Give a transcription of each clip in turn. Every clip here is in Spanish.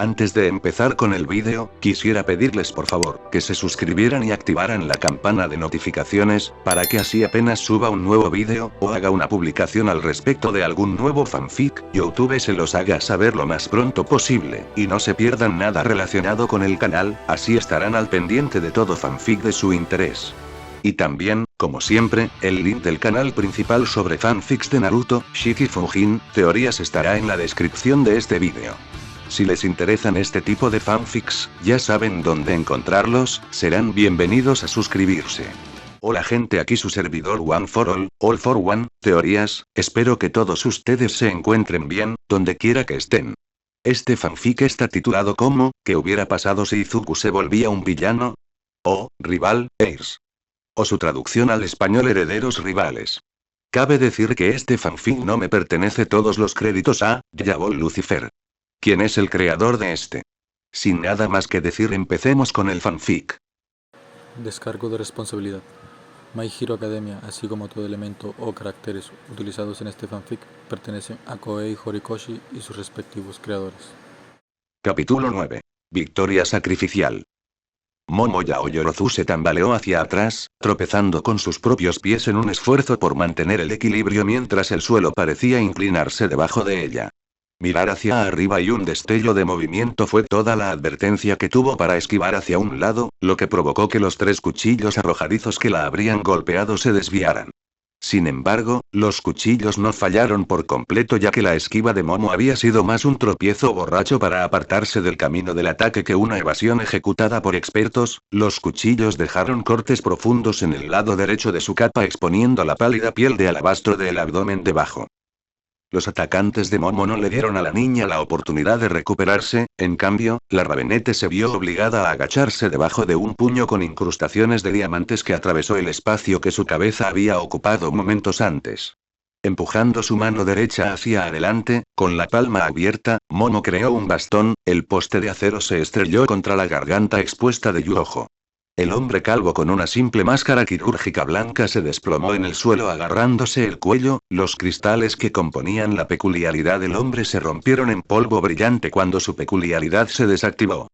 Antes de empezar con el vídeo, quisiera pedirles por favor, que se suscribieran y activaran la campana de notificaciones, para que así apenas suba un nuevo vídeo, o haga una publicación al respecto de algún nuevo fanfic, YouTube se los haga saber lo más pronto posible, y no se pierdan nada relacionado con el canal, así estarán al pendiente de todo fanfic de su interés. Y también, como siempre, el link del canal principal sobre fanfics de Naruto, Shiki Fujin, teorías estará en la descripción de este vídeo. Si les interesan este tipo de fanfics, ya saben dónde encontrarlos, serán bienvenidos a suscribirse. Hola gente, aquí su servidor One for All for One, teorías, espero que todos ustedes se encuentren bien, donde quiera que estén. Este fanfic está titulado como, ¿qué hubiera pasado si Izuku se volvía un villano? O, rival, heirs. O su traducción al español, herederos rivales. Cabe decir que este fanfic no me pertenece, todos los créditos a Yabol Lucifer. ¿Quién es el creador de este? Sin nada más que decir, empecemos con el fanfic. Descargo de responsabilidad. My Hero Academia, así como todo elemento o caracteres utilizados en este fanfic, pertenecen a Koei Horikoshi y sus respectivos creadores. Capítulo 9. Victoria sacrificial. Momo Yaoyorozu se tambaleó hacia atrás, tropezando con sus propios pies en un esfuerzo por mantener el equilibrio mientras el suelo parecía inclinarse debajo de ella. Mirar hacia arriba y un destello de movimiento fue toda la advertencia que tuvo para esquivar hacia un lado, lo que provocó que los 3 cuchillos arrojadizos que la habrían golpeado se desviaran. Sin embargo, los cuchillos no fallaron por completo, ya que la esquiva de Momo había sido más un tropiezo borracho para apartarse del camino del ataque que una evasión ejecutada por expertos. Los cuchillos dejaron cortes profundos en el lado derecho de su capa, exponiendo la pálida piel de alabastro del abdomen debajo. Los atacantes de Momo no le dieron a la niña la oportunidad de recuperarse, en cambio, la Ravenette se vio obligada a agacharse debajo de un puño con incrustaciones de diamantes que atravesó el espacio que su cabeza había ocupado momentos antes. Empujando su mano derecha hacia adelante, con la palma abierta, Momo creó un bastón, el poste de acero se estrelló contra la garganta expuesta de Yuojo. El hombre calvo con una simple máscara quirúrgica blanca se desplomó en el suelo agarrándose el cuello, los cristales que componían la peculiaridad del hombre se rompieron en polvo brillante cuando su peculiaridad se desactivó.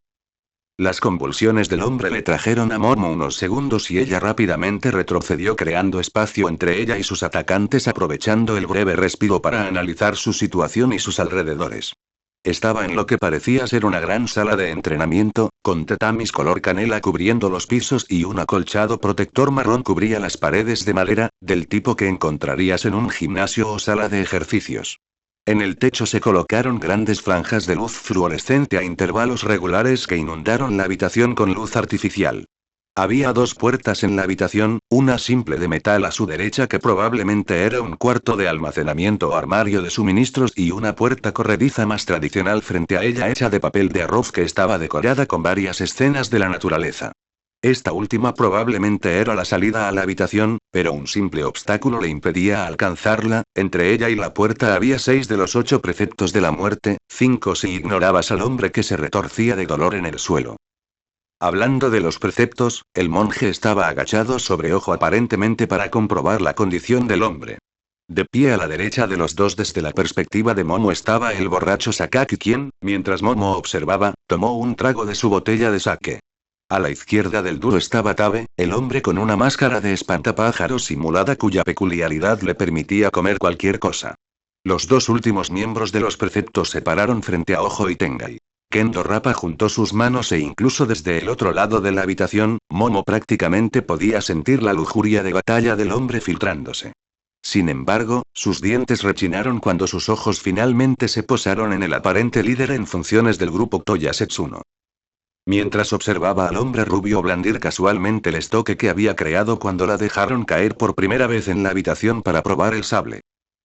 Las convulsiones del hombre le trajeron a Momo unos segundos y ella rápidamente retrocedió, creando espacio entre ella y sus atacantes, aprovechando el breve respiro para analizar su situación y sus alrededores. Estaba en lo que parecía ser una gran sala de entrenamiento, con tatamis color canela cubriendo los pisos y un acolchado protector marrón cubría las paredes de madera, del tipo que encontrarías en un gimnasio o sala de ejercicios. En el techo se colocaron grandes franjas de luz fluorescente a intervalos regulares que inundaron la habitación con luz artificial. Había 2 puertas en la habitación, una simple de metal a su derecha que probablemente era un cuarto de almacenamiento o armario de suministros, y una puerta corrediza más tradicional frente a ella hecha de papel de arroz que estaba decorada con varias escenas de la naturaleza. Esta última probablemente era la salida a la habitación, pero un simple obstáculo le impedía alcanzarla. Entre ella y la puerta había 6 de los 8 preceptos de la muerte, 5 si ignorabas al hombre que se retorcía de dolor en el suelo. Hablando de los preceptos, el monje estaba agachado sobre ojo aparentemente para comprobar la condición del hombre. De pie a la derecha de los dos desde la perspectiva de Momo estaba el borracho Sakaki, quien, mientras Momo observaba, tomó un trago de su botella de sake. A la izquierda del duro estaba Tabe, el hombre con una máscara de espantapájaros simulada cuya peculiaridad le permitía comer cualquier cosa. Los 2 últimos miembros de los preceptos se pararon frente a Ojo y Tengai. Kendo Rappa juntó sus manos e incluso desde el otro lado de la habitación, Momo prácticamente podía sentir la lujuria de batalla del hombre filtrándose. Sin embargo, sus dientes rechinaron cuando sus ojos finalmente se posaron en el aparente líder en funciones del grupo Toya Setsuno. Mientras observaba al hombre rubio blandir casualmente el estoque que había creado cuando la dejaron caer por primera vez en la habitación para probar el sable.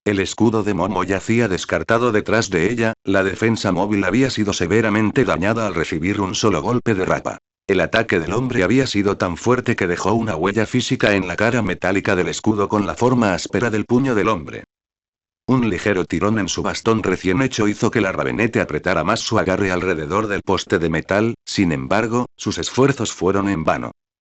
El escudo de Momo yacía descartado detrás de ella, la defensa móvil había sido severamente dañada al recibir un solo golpe de Rappa. El ataque del hombre había sido tan fuerte que dejó una huella física en la cara metálica del escudo con la forma áspera del puño del hombre. Un ligero tirón en su bastón recién hecho hizo que la Ravenette apretara más su agarre alrededor del poste de metal, sin embargo, sus esfuerzos fueron en vano.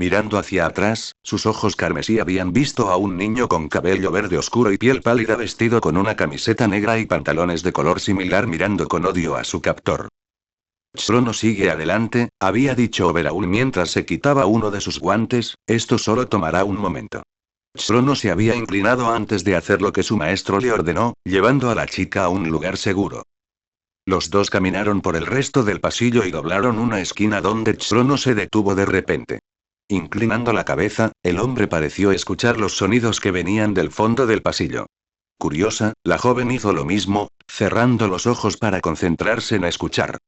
Mirando hacia atrás, sus ojos carmesí habían visto a un niño con cabello verde oscuro y piel pálida vestido con una camiseta negra y pantalones de color similar mirando con odio a su captor. Chrono sigue adelante, había dicho Overhaul mientras se quitaba uno de sus guantes, esto solo tomará un momento. Chrono se había inclinado antes de hacer lo que su maestro le ordenó, llevando a la chica a un lugar seguro. Los dos caminaron por el resto del pasillo y doblaron una esquina donde Chrono se detuvo de repente. Inclinando la cabeza, el hombre pareció escuchar los sonidos que venían del fondo del pasillo. Curiosa, la joven hizo lo mismo, cerrando los ojos para concentrarse en escuchar.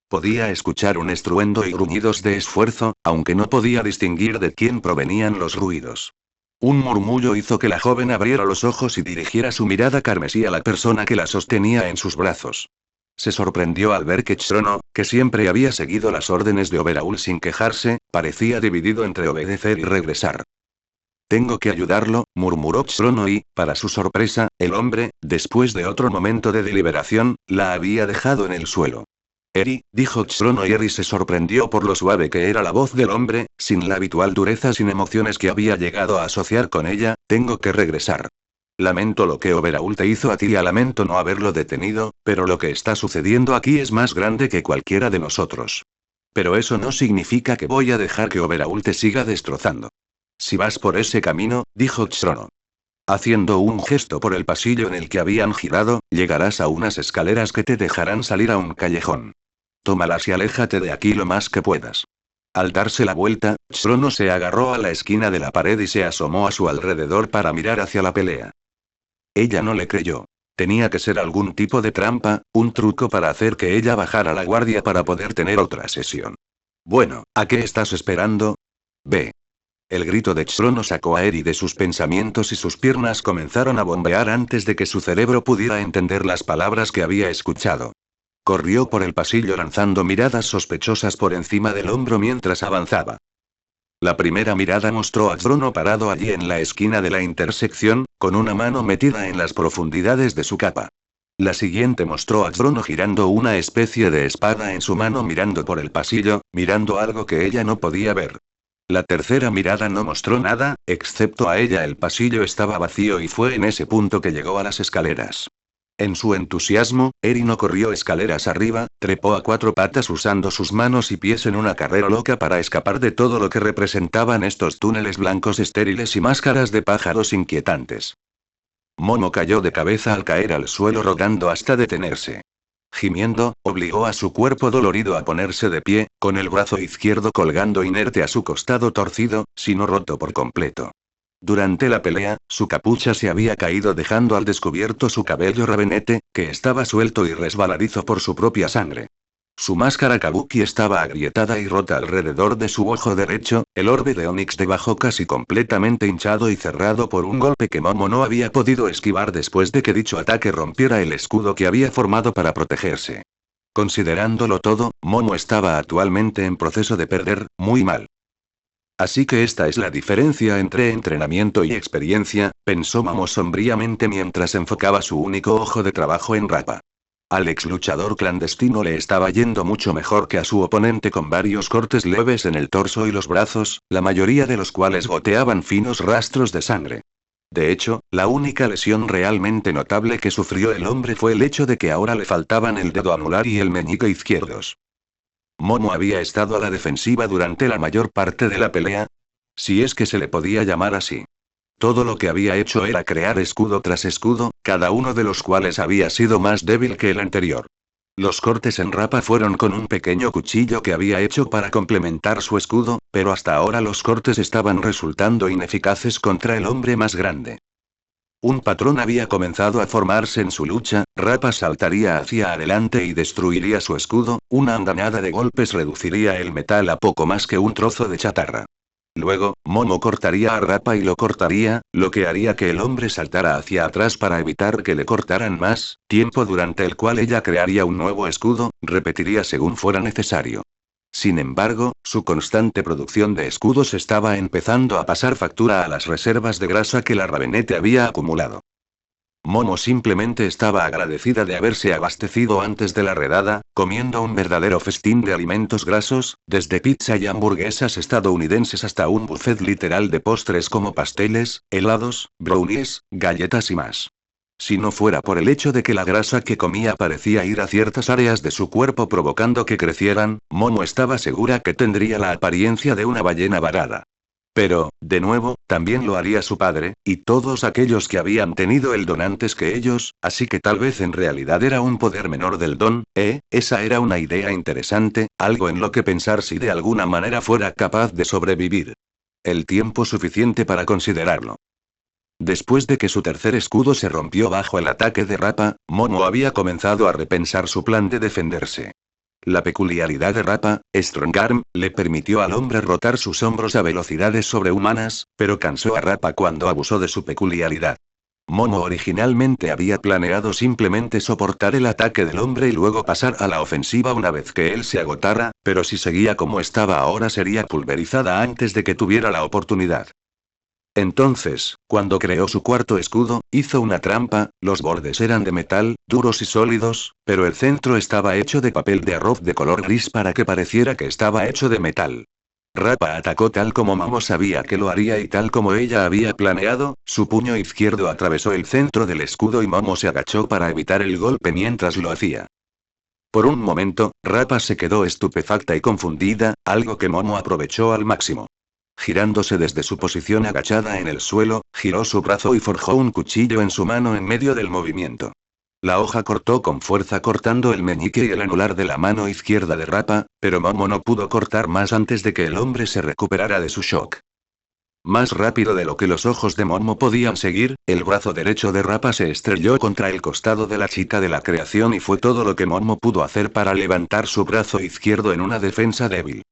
Podía escuchar un estruendo y gruñidos de esfuerzo, aunque no podía distinguir de quién provenían los ruidos. Un murmullo hizo que la joven abriera los ojos y dirigiera su mirada carmesí a la persona que la sostenía en sus brazos. Se sorprendió al ver que Chrono, que siempre había seguido las órdenes de Overhaul sin quejarse, parecía dividido entre obedecer y regresar. Tengo que ayudarlo, murmuró Chrono y, para su sorpresa, el hombre, después de otro momento de deliberación, la había dejado en el suelo. Eri, dijo Chrono y Eri se sorprendió por lo suave que era la voz del hombre, sin la habitual dureza sin emociones que había llegado a asociar con ella, tengo que regresar. Lamento lo que Overhaul te hizo a ti y lamento no haberlo detenido, pero lo que está sucediendo aquí es más grande que cualquiera de nosotros. Pero eso no significa que voy a dejar que Overhaul te siga destrozando. Si vas por ese camino, dijo Chrono. Haciendo un gesto por el pasillo en el que habían girado, llegarás a unas escaleras que te dejarán salir a un callejón. Tómalas y aléjate de aquí lo más que puedas. Al darse la vuelta, Chrono se agarró a la esquina de la pared y se asomó a su alrededor para mirar hacia la pelea. Ella no le creyó. Tenía que ser algún tipo de trampa, un truco para hacer que ella bajara la guardia para poder tener otra sesión. Bueno, ¿a qué estás esperando? Ve. El grito de Chrono sacó a Eri de sus pensamientos y sus piernas comenzaron a bombear antes de que su cerebro pudiera entender las palabras que había escuchado. Corrió por el pasillo lanzando miradas sospechosas por encima del hombro mientras avanzaba. La primera mirada mostró a Chrono parado allí en la esquina de la intersección, con una mano metida en las profundidades de su capa. La siguiente mostró a Chrono girando una especie de espada en su mano mirando por el pasillo, mirando algo que ella no podía ver. La tercera mirada no mostró nada, excepto a ella el pasillo estaba vacío y fue en ese punto que llegó a las escaleras. En su entusiasmo, Eri no corrió escaleras arriba, trepó a cuatro patas usando sus manos y pies en una carrera loca para escapar de todo lo que representaban estos túneles blancos estériles y máscaras de pájaros inquietantes. Momo cayó de cabeza al caer al suelo rodando hasta detenerse. Gimiendo, obligó a su cuerpo dolorido a ponerse de pie, con el brazo izquierdo colgando inerte a su costado torcido, sino roto por completo. Durante la pelea, su capucha se había caído dejando al descubierto su cabello rabenete, que estaba suelto y resbaladizo por su propia sangre. Su máscara kabuki estaba agrietada y rota alrededor de su ojo derecho, el orbe de onix debajo casi completamente hinchado y cerrado por un golpe que Momo no había podido esquivar después de que dicho ataque rompiera el escudo que había formado para protegerse. Considerándolo todo, Momo estaba actualmente en proceso de perder, muy mal. Así que esta es la diferencia entre entrenamiento y experiencia, pensó Momo sombríamente mientras enfocaba su único ojo de trabajo en Rappa. Al ex luchador clandestino le estaba yendo mucho mejor que a su oponente con varios cortes leves en el torso y los brazos, la mayoría de los cuales goteaban finos rastros de sangre. De hecho, la única lesión realmente notable que sufrió el hombre fue el hecho de que ahora le faltaban el dedo anular y el meñique izquierdos. Momo había estado a la defensiva durante la mayor parte de la pelea, si es que se le podía llamar así. Todo lo que había hecho era crear escudo tras escudo, cada uno de los cuales había sido más débil que el anterior. Los cortes en Rappa fueron con un pequeño cuchillo que había hecho para complementar su escudo, pero hasta ahora los cortes estaban resultando ineficaces contra el hombre más grande. Un patrón había comenzado a formarse en su lucha, Rappa saltaría hacia adelante y destruiría su escudo, una andanada de golpes reduciría el metal a poco más que un trozo de chatarra. Luego, Momo cortaría a Rappa y lo cortaría, lo que haría que el hombre saltara hacia atrás para evitar que le cortaran más, tiempo durante el cual ella crearía un nuevo escudo, repetiría según fuera necesario. Sin embargo, su constante producción de escudos estaba empezando a pasar factura a las reservas de grasa que la rabenete había acumulado. Momo simplemente estaba agradecida de haberse abastecido antes de la redada, comiendo un verdadero festín de alimentos grasos, desde pizza y hamburguesas estadounidenses hasta un buffet literal de postres como pasteles, helados, brownies, galletas y más. Si no fuera por el hecho de que la grasa que comía parecía ir a ciertas áreas de su cuerpo provocando que crecieran, Momo estaba segura que tendría la apariencia de una ballena varada. Pero, de nuevo, también lo haría su padre, y todos aquellos que habían tenido el don antes que ellos, así que tal vez en realidad era un poder menor del don, esa era una idea interesante, algo en lo que pensar si de alguna manera fuera capaz de sobrevivir. El tiempo suficiente para considerarlo. Después de que su tercer escudo se rompió bajo el ataque de Rappa, Momo había comenzado a repensar su plan de defenderse. La peculiaridad de Rappa, Strongarm, le permitió al hombre rotar sus hombros a velocidades sobrehumanas, pero cansó a Rappa cuando abusó de su peculiaridad. Momo originalmente había planeado simplemente soportar el ataque del hombre y luego pasar a la ofensiva una vez que él se agotara, pero si seguía como estaba ahora sería pulverizada antes de que tuviera la oportunidad. Entonces, cuando creó su cuarto escudo, hizo una trampa, los bordes eran de metal, duros y sólidos, pero el centro estaba hecho de papel de arroz de color gris para que pareciera que estaba hecho de metal. Rappa atacó tal como Momo sabía que lo haría y tal como ella había planeado, su puño izquierdo atravesó el centro del escudo y Momo se agachó para evitar el golpe mientras lo hacía. Por un momento, Rappa se quedó estupefacta y confundida, algo que Momo aprovechó al máximo. Girándose desde su posición agachada en el suelo, giró su brazo y forjó un cuchillo en su mano en medio del movimiento. La hoja cortó con fuerza cortando el meñique y el anular de la mano izquierda de Rappa, pero Momo no pudo cortar más antes de que el hombre se recuperara de su shock. Más rápido de lo que los ojos de Momo podían seguir, el brazo derecho de Rappa se estrelló contra el costado de la chica de la creación y fue todo lo que Momo pudo hacer para levantar su brazo izquierdo en una defensa débil.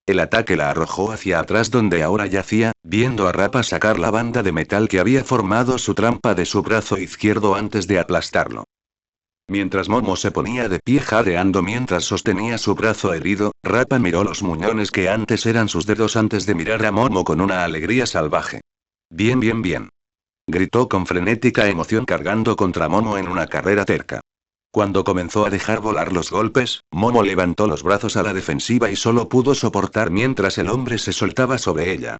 El ataque la arrojó hacia atrás donde ahora yacía, viendo a Rappa sacar la banda de metal que había formado su trampa de su brazo izquierdo antes de aplastarlo. Mientras Momo se ponía de pie jadeando mientras sostenía su brazo herido, Rappa miró los muñones que antes eran sus dedos antes de mirar a Momo con una alegría salvaje. Bien, bien, bien. Gritó con frenética emoción cargando contra Momo en una carrera terca. Cuando comenzó a dejar volar los golpes, Momo levantó los brazos a la defensiva y solo pudo soportar mientras el hombre se soltaba sobre ella.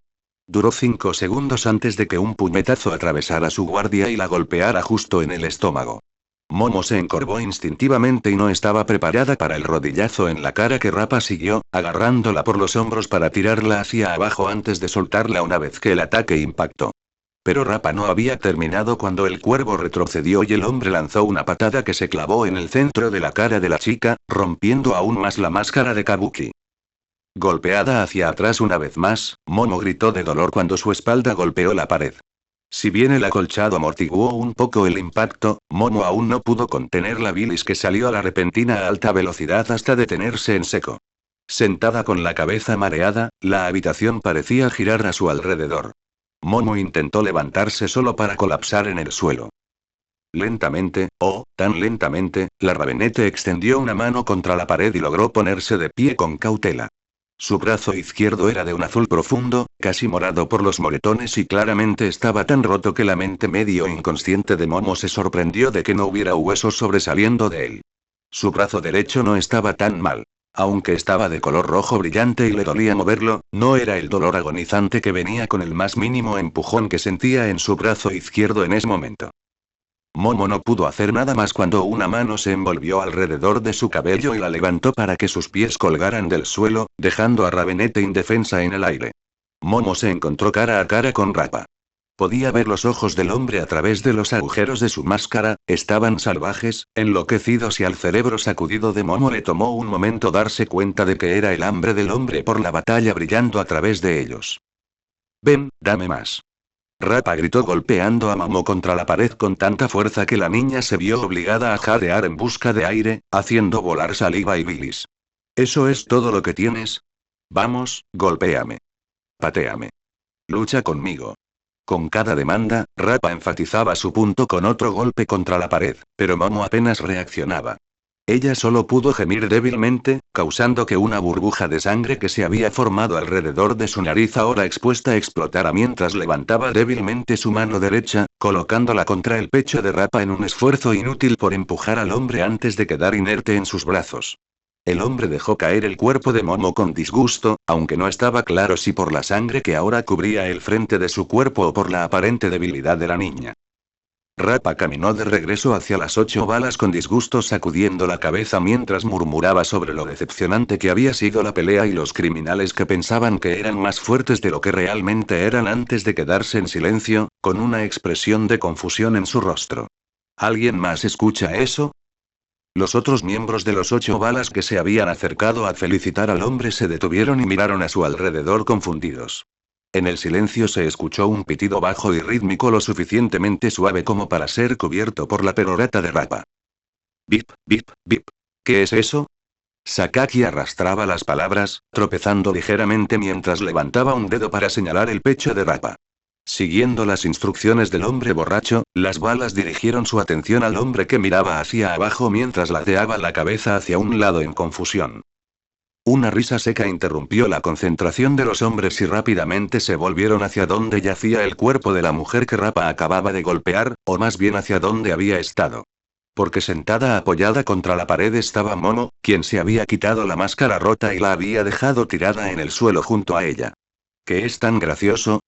Duró 5 segundos antes de que un puñetazo atravesara su guardia y la golpeara justo en el estómago. Momo se encorvó instintivamente y no estaba preparada para el rodillazo en la cara que Rappa siguió, agarrándola por los hombros para tirarla hacia abajo antes de soltarla una vez que el ataque impactó. Pero Rappa no había terminado cuando el cuervo retrocedió y el hombre lanzó una patada que se clavó en el centro de la cara de la chica, rompiendo aún más la máscara de Kabuki. Golpeada hacia atrás una vez más, Momo gritó de dolor cuando su espalda golpeó la pared. Si bien el acolchado amortiguó un poco el impacto, Momo aún no pudo contener la bilis que salió a la repentina a alta velocidad hasta detenerse en seco. Sentada con la cabeza mareada, la habitación parecía girar a su alrededor. Momo intentó levantarse solo para colapsar en el suelo. Lentamente, tan lentamente, la Ravenete extendió una mano contra la pared y logró ponerse de pie con cautela. Su brazo izquierdo era de un azul profundo, casi morado por los moretones y claramente estaba tan roto que la mente medio inconsciente de Momo se sorprendió de que no hubiera huesos sobresaliendo de él. Su brazo derecho no estaba tan mal. Aunque estaba de color rojo brillante y le dolía moverlo, no era el dolor agonizante que venía con el más mínimo empujón que sentía en su brazo izquierdo en ese momento. Momo no pudo hacer nada más cuando una mano se envolvió alrededor de su cabello y la levantó para que sus pies colgaran del suelo, dejando a Ravenete indefensa en el aire. Momo se encontró cara a cara con Rappa. Podía ver los ojos del hombre a través de los agujeros de su máscara, estaban salvajes, enloquecidos y al cerebro sacudido de Momo le tomó un momento darse cuenta de que era el hambre del hombre por la batalla brillando a través de ellos. Ven, dame más. Rappa gritó golpeando a Momo contra la pared con tanta fuerza que la niña se vio obligada a jadear en busca de aire, haciendo volar saliva y bilis. ¿Eso es todo lo que tienes? Vamos, golpéame. Patéame. Lucha conmigo. Con cada demanda, Rappa enfatizaba su punto con otro golpe contra la pared, pero Momo apenas reaccionaba. Ella solo pudo gemir débilmente, causando que una burbuja de sangre que se había formado alrededor de su nariz ahora expuesta explotara mientras levantaba débilmente su mano derecha, colocándola contra el pecho de Rappa en un esfuerzo inútil por empujar al hombre antes de quedar inerte en sus brazos. El hombre dejó caer el cuerpo de Momo con disgusto, aunque no estaba claro si por la sangre que ahora cubría el frente de su cuerpo o por la aparente debilidad de la niña. Rappa caminó de regreso hacia las 8 balas con disgusto, sacudiendo la cabeza mientras murmuraba sobre lo decepcionante que había sido la pelea y los criminales que pensaban que eran más fuertes de lo que realmente eran antes de quedarse en silencio, con una expresión de confusión en su rostro. ¿Alguien más escucha eso? Los otros miembros de los 8 balas que se habían acercado a felicitar al hombre se detuvieron y miraron a su alrededor confundidos. En el silencio se escuchó un pitido bajo y rítmico lo suficientemente suave como para ser cubierto por la perorata de Rappa. Bip, bip, bip. ¿Qué es eso? Sakaki arrastraba las palabras, tropezando ligeramente mientras levantaba un dedo para señalar el pecho de Rappa. Siguiendo las instrucciones del hombre borracho, las balas dirigieron su atención al hombre que miraba hacia abajo mientras ladeaba la cabeza hacia un lado en confusión. Una risa seca interrumpió la concentración de los hombres y rápidamente se volvieron hacia donde yacía el cuerpo de la mujer que Rappa acababa de golpear, o más bien hacia donde había estado. Porque sentada apoyada contra la pared estaba Momo, quien se había quitado la máscara rota y la había dejado tirada en el suelo junto a ella. ¿Qué es tan gracioso?,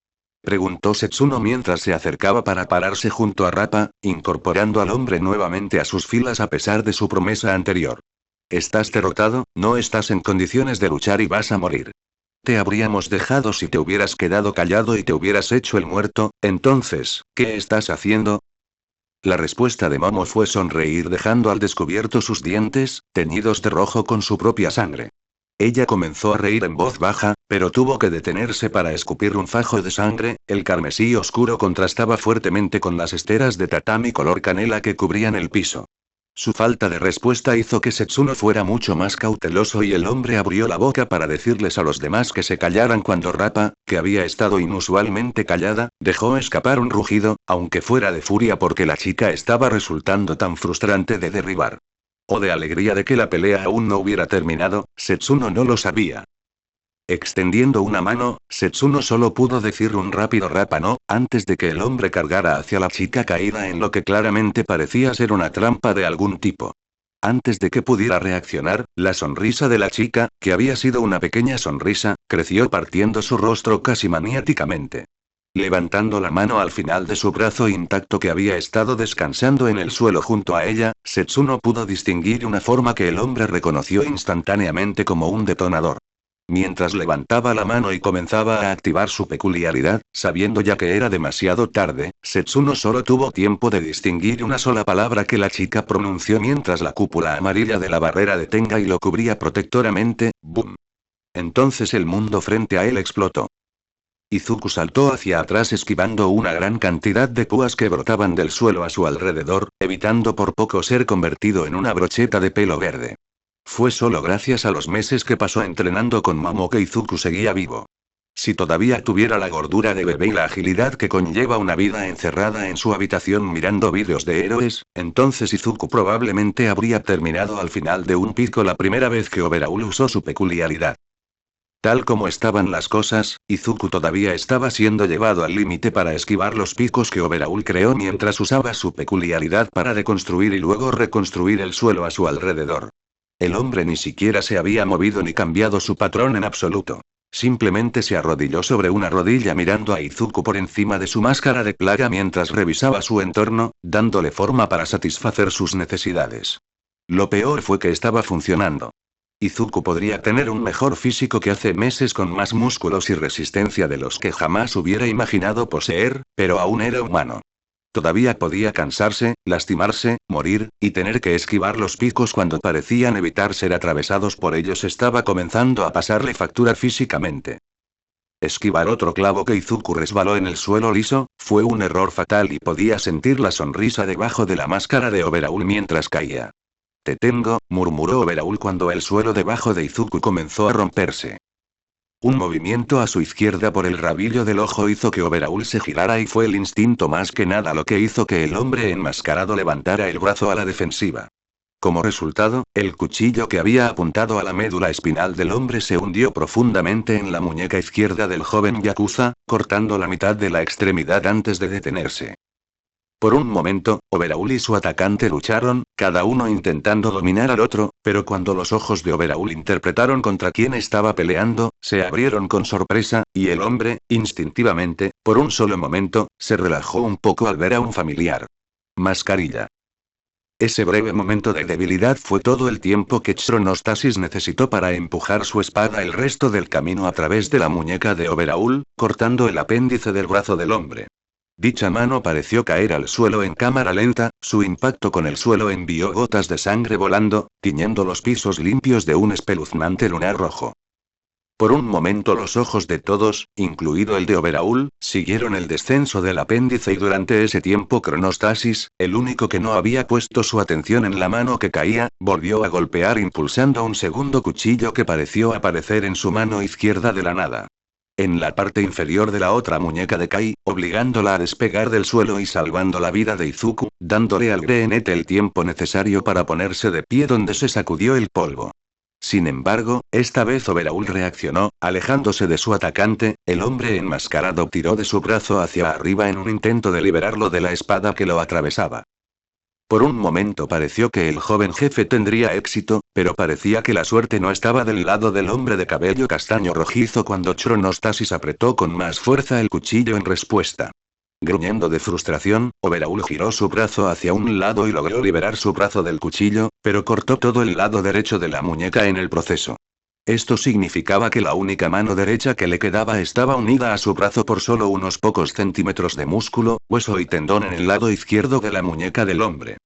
preguntó Setsuno mientras se acercaba para pararse junto a Rappa, incorporando al hombre nuevamente a sus filas a pesar de su promesa anterior. Estás derrotado, no estás en condiciones de luchar y vas a morir. Te habríamos dejado si te hubieras quedado callado y te hubieras hecho el muerto, entonces, ¿qué estás haciendo? La respuesta de Momo fue sonreír dejando al descubierto sus dientes, teñidos de rojo con su propia sangre. Ella comenzó a reír en voz baja, pero tuvo que detenerse para escupir un fajo de sangre. El carmesí oscuro contrastaba fuertemente con las esteras de tatami color canela que cubrían el piso. Su falta de respuesta hizo que Setsuno fuera mucho más cauteloso y el hombre abrió la boca para decirles a los demás que se callaran cuando Rappa, que había estado inusualmente callada, dejó escapar un rugido, aunque fuera de furia porque la chica estaba resultando tan frustrante de derribar. O de alegría de que la pelea aún no hubiera terminado, Setsuno no lo sabía. Extendiendo una mano, Setsuno solo pudo decir un rápido Rappa no, antes de que el hombre cargara hacia la chica caída en lo que claramente parecía ser una trampa de algún tipo. Antes de que pudiera reaccionar, la sonrisa de la chica, que había sido una pequeña sonrisa, creció partiendo su rostro casi maniáticamente. Levantando la mano al final de su brazo intacto que había estado descansando en el suelo junto a ella, Setsuno pudo distinguir una forma que el hombre reconoció instantáneamente como un detonador. Mientras levantaba la mano y comenzaba a activar su peculiaridad, sabiendo ya que era demasiado tarde, Setsuno solo tuvo tiempo de distinguir una sola palabra que la chica pronunció mientras la cúpula amarilla de la barrera de Tengai lo cubría protectoramente, ¡boom! Entonces el mundo frente a él explotó. Izuku saltó hacia atrás esquivando una gran cantidad de púas que brotaban del suelo a su alrededor, evitando por poco ser convertido en una brocheta de pelo verde. Fue solo gracias a los meses que pasó entrenando con Momo que Izuku seguía vivo. Si todavía tuviera la gordura de bebé y la agilidad que conlleva una vida encerrada en su habitación mirando vídeos de héroes, entonces Izuku probablemente habría terminado al final de un pico la primera vez que Overhaul usó su peculiaridad. Tal como estaban las cosas, Izuku todavía estaba siendo llevado al límite para esquivar los picos que Overhaul creó mientras usaba su peculiaridad para deconstruir y luego reconstruir el suelo a su alrededor. El hombre ni siquiera se había movido ni cambiado su patrón en absoluto. Simplemente se arrodilló sobre una rodilla mirando a Izuku por encima de su máscara de plaga mientras revisaba su entorno, dándole forma para satisfacer sus necesidades. Lo peor fue que estaba funcionando. Izuku podría tener un mejor físico que hace meses con más músculos y resistencia de los que jamás hubiera imaginado poseer, pero aún era humano. Todavía podía cansarse, lastimarse, morir, y tener que esquivar los picos cuando parecían evitar ser atravesados por ellos estaba comenzando a pasarle factura físicamente. Esquivar otro clavo que Izuku resbaló en el suelo liso, fue un error fatal y podía sentir la sonrisa debajo de la máscara de Overhaul mientras caía. Te tengo, murmuró Overhaul cuando el suelo debajo de Izuku comenzó a romperse. Un movimiento a su izquierda por el rabillo del ojo hizo que Overhaul se girara y fue el instinto más que nada lo que hizo que el hombre enmascarado levantara el brazo a la defensiva. Como resultado, el cuchillo que había apuntado a la médula espinal del hombre se hundió profundamente en la muñeca izquierda del joven yakuza, cortando la mitad de la extremidad antes de detenerse. Por un momento, Overaul y su atacante lucharon, cada uno intentando dominar al otro, pero cuando los ojos de Overaul interpretaron contra quién estaba peleando, se abrieron con sorpresa, y el hombre, instintivamente, por un solo momento, se relajó un poco al ver a un familiar. Mascarilla. Ese breve momento de debilidad fue todo el tiempo que Chronostasis necesitó para empujar su espada el resto del camino a través de la muñeca de Overaul, cortando el apéndice del brazo del hombre. Dicha mano pareció caer al suelo en cámara lenta, su impacto con el suelo envió gotas de sangre volando, tiñendo los pisos limpios de un espeluznante lunar rojo. Por un momento los ojos de todos, incluido el de Overaul, siguieron el descenso del apéndice y durante ese tiempo Chronostasis, el único que no había puesto su atención en la mano que caía, volvió a golpear impulsando un segundo cuchillo que pareció aparecer en su mano izquierda de la nada. En la parte inferior de la otra muñeca de Kai, obligándola a despegar del suelo y salvando la vida de Izuku, dándole al greenete el tiempo necesario para ponerse de pie donde se sacudió el polvo. Sin embargo, esta vez Overaul reaccionó, alejándose de su atacante, el hombre enmascarado tiró de su brazo hacia arriba en un intento de liberarlo de la espada que lo atravesaba. Por un momento pareció que el joven jefe tendría éxito, pero parecía que la suerte no estaba del lado del hombre de cabello castaño rojizo cuando Chronostasis apretó con más fuerza el cuchillo en respuesta. Gruñendo de frustración, Overaul giró su brazo hacia un lado y logró liberar su brazo del cuchillo, pero cortó todo el lado derecho de la muñeca en el proceso. Esto significaba que la única mano derecha que le quedaba estaba unida a su brazo por solo unos pocos centímetros de músculo, hueso y tendón en el lado izquierdo de la muñeca del hombre.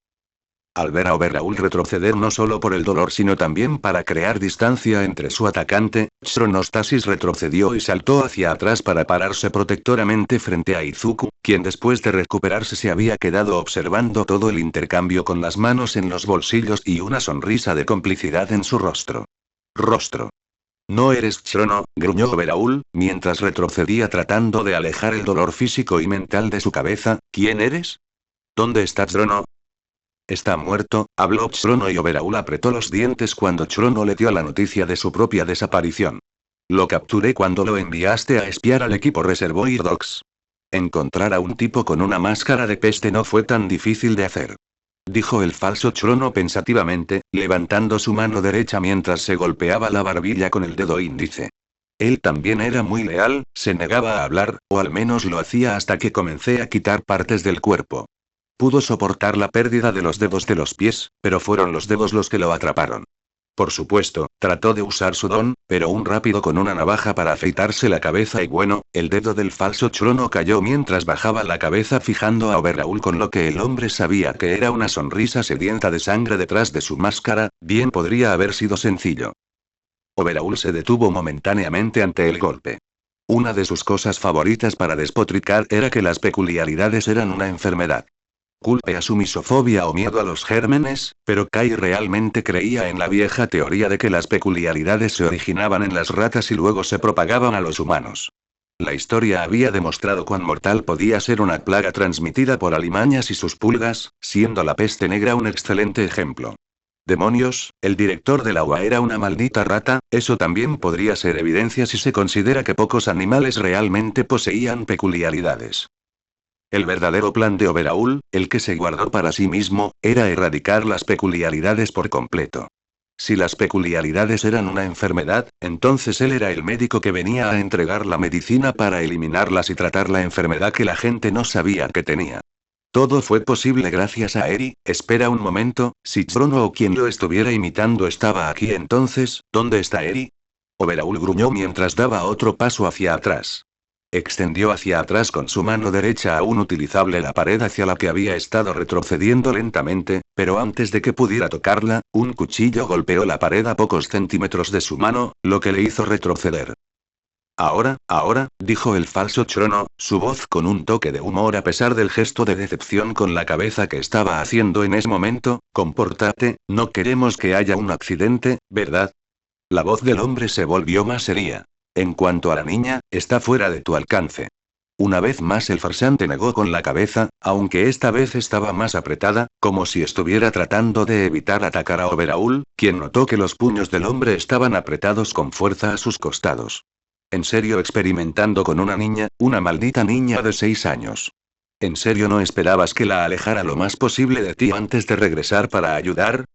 Al ver a Overaul retroceder no solo por el dolor sino también para crear distancia entre su atacante, Chronostasis retrocedió y saltó hacia atrás para pararse protectoramente frente a Izuku, quien después de recuperarse se había quedado observando todo el intercambio con las manos en los bolsillos y una sonrisa de complicidad en su rostro. No eres Chrono, gruñó Overaul, mientras retrocedía tratando de alejar el dolor físico y mental de su cabeza. ¿Quién eres? ¿Dónde está Chrono? Está muerto, habló Chrono y Overaul apretó los dientes cuando Chrono le dio la noticia de su propia desaparición. Lo capturé cuando lo enviaste a espiar al equipo Reservoir Dogs. Encontrar a un tipo con una máscara de peste no fue tan difícil de hacer. Dijo el falso Chrono pensativamente, levantando su mano derecha mientras se golpeaba la barbilla con el dedo índice. Él también era muy leal, se negaba a hablar, o al menos lo hacía hasta que comencé a quitar partes del cuerpo. Pudo soportar la pérdida de los dedos de los pies, pero fueron los dedos los que lo atraparon. Por supuesto, trató de usar su don, pero un rápido con una navaja para afeitarse la cabeza y bueno, el dedo del falso Chrono cayó mientras bajaba la cabeza fijando a Overaul con lo que el hombre sabía que era una sonrisa sedienta de sangre detrás de su máscara, bien podría haber sido sencillo. Overaul se detuvo momentáneamente ante el golpe. Una de sus cosas favoritas para despotricar era que las peculiaridades eran una enfermedad. Culpe a su misofobia o miedo a los gérmenes, pero Kai realmente creía en la vieja teoría de que las peculiaridades se originaban en las ratas y luego se propagaban a los humanos. La historia había demostrado cuán mortal podía ser una plaga transmitida por alimañas y sus pulgas, siendo la peste negra un excelente ejemplo. Demonios, el director del agua era una maldita rata, eso también podría ser evidencia si se considera que pocos animales realmente poseían peculiaridades. El verdadero plan de Overaul, el que se guardó para sí mismo, era erradicar las peculiaridades por completo. Si las peculiaridades eran una enfermedad, entonces él era el médico que venía a entregar la medicina para eliminarlas y tratar la enfermedad que la gente no sabía que tenía. Todo fue posible gracias a Eri. Espera un momento, si Chrono o quien lo estuviera imitando estaba aquí entonces, ¿dónde está Eri? Overaul gruñó mientras daba otro paso hacia atrás. Extendió hacia atrás con su mano derecha aún utilizable la pared hacia la que había estado retrocediendo lentamente, pero antes de que pudiera tocarla, un cuchillo golpeó la pared a pocos centímetros de su mano, lo que le hizo retroceder. Ahora, dijo el falso Chrono, su voz con un toque de humor a pesar del gesto de decepción con la cabeza que estaba haciendo en ese momento. Compórtate, no queremos que haya un accidente, ¿verdad? La voz del hombre se volvió más seria. En cuanto a la niña, está fuera de tu alcance. Una vez más el farsante negó con la cabeza, aunque esta vez estaba más apretada, como si estuviera tratando de evitar atacar a Overaul, quien notó que los puños del hombre estaban apretados con fuerza a sus costados. En serio experimentando con una niña, una maldita niña de 6 años. ¿En serio no esperabas que la alejara lo más posible de ti antes de regresar para ayudar?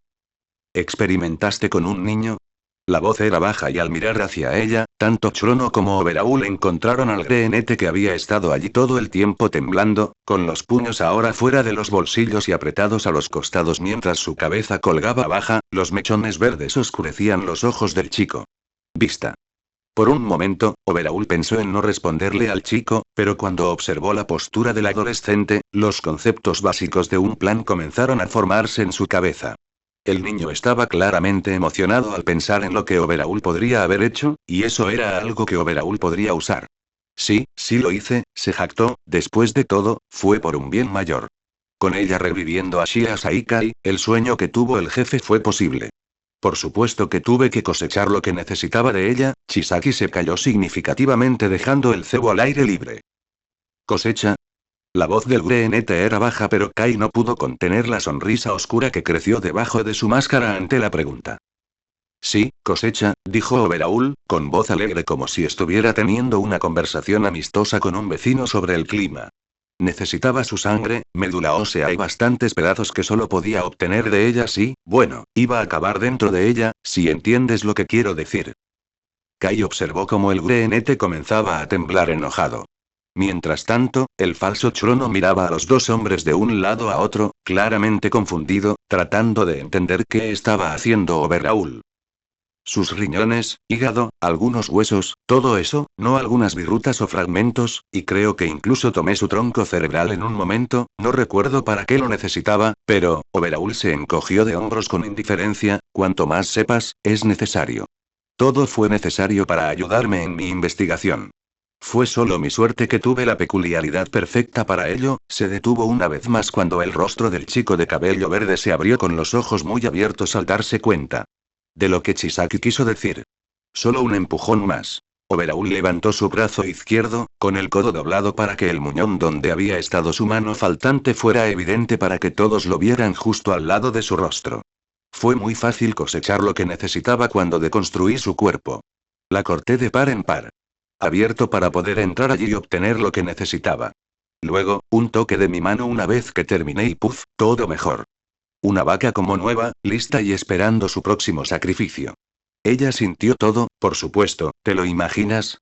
¿Experimentaste con un niño? La voz era baja y al mirar hacia ella, tanto Chrono como Overaul encontraron al greenete que había estado allí todo el tiempo temblando, con los puños ahora fuera de los bolsillos y apretados a los costados mientras su cabeza colgaba baja, los mechones verdes oscurecían los ojos del chico. Vista. Por un momento, Overaul pensó en no responderle al chico, pero cuando observó la postura del adolescente, los conceptos básicos de un plan comenzaron a formarse en su cabeza. El niño estaba claramente emocionado al pensar en lo que Overaul podría haber hecho, y eso era algo que Overaul podría usar. Sí, sí lo hice, se jactó, después de todo, fue por un bien mayor. Con ella reviviendo a Shia Saikai, el sueño que tuvo el jefe fue posible. Por supuesto que tuve que cosechar lo que necesitaba de ella. Chisaki se calló significativamente dejando el cebo al aire libre. ¿Cosecha? La voz del greenete era baja pero Kai no pudo contener la sonrisa oscura que creció debajo de su máscara ante la pregunta. Sí, cosecha, dijo Overaul, con voz alegre como si estuviera teniendo una conversación amistosa con un vecino sobre el clima. Necesitaba su sangre, médula ósea y bastantes pedazos que solo podía obtener de ella si, bueno, iba a acabar dentro de ella, si entiendes lo que quiero decir. Kai observó cómo el greenete comenzaba a temblar enojado. Mientras tanto, el falso Chrono miraba a los dos hombres de un lado a otro, claramente confundido, tratando de entender qué estaba haciendo Overaul. Sus riñones, hígado, algunos huesos, todo eso, no algunas virutas o fragmentos, y creo que incluso tomé su tronco cerebral en un momento, no recuerdo para qué lo necesitaba, pero, Overaul se encogió de hombros con indiferencia, cuanto más sepas, es necesario. Todo fue necesario para ayudarme en mi investigación. Fue solo mi suerte que tuve la peculiaridad perfecta para ello. Se detuvo una vez más cuando el rostro del chico de cabello verde se abrió con los ojos muy abiertos al darse cuenta de lo que Chisaki quiso decir. Solo un empujón más. Overaul levantó su brazo izquierdo, con el codo doblado para que el muñón donde había estado su mano faltante fuera evidente para que todos lo vieran justo al lado de su rostro. Fue muy fácil cosechar lo que necesitaba cuando deconstruí su cuerpo. La corté de par en par. Abierto para poder entrar allí y obtener lo que necesitaba. Luego, un toque de mi mano una vez que terminé y puff, todo mejor. Una vaca como nueva, lista y esperando su próximo sacrificio. Ella sintió todo, por supuesto, ¿te lo imaginas?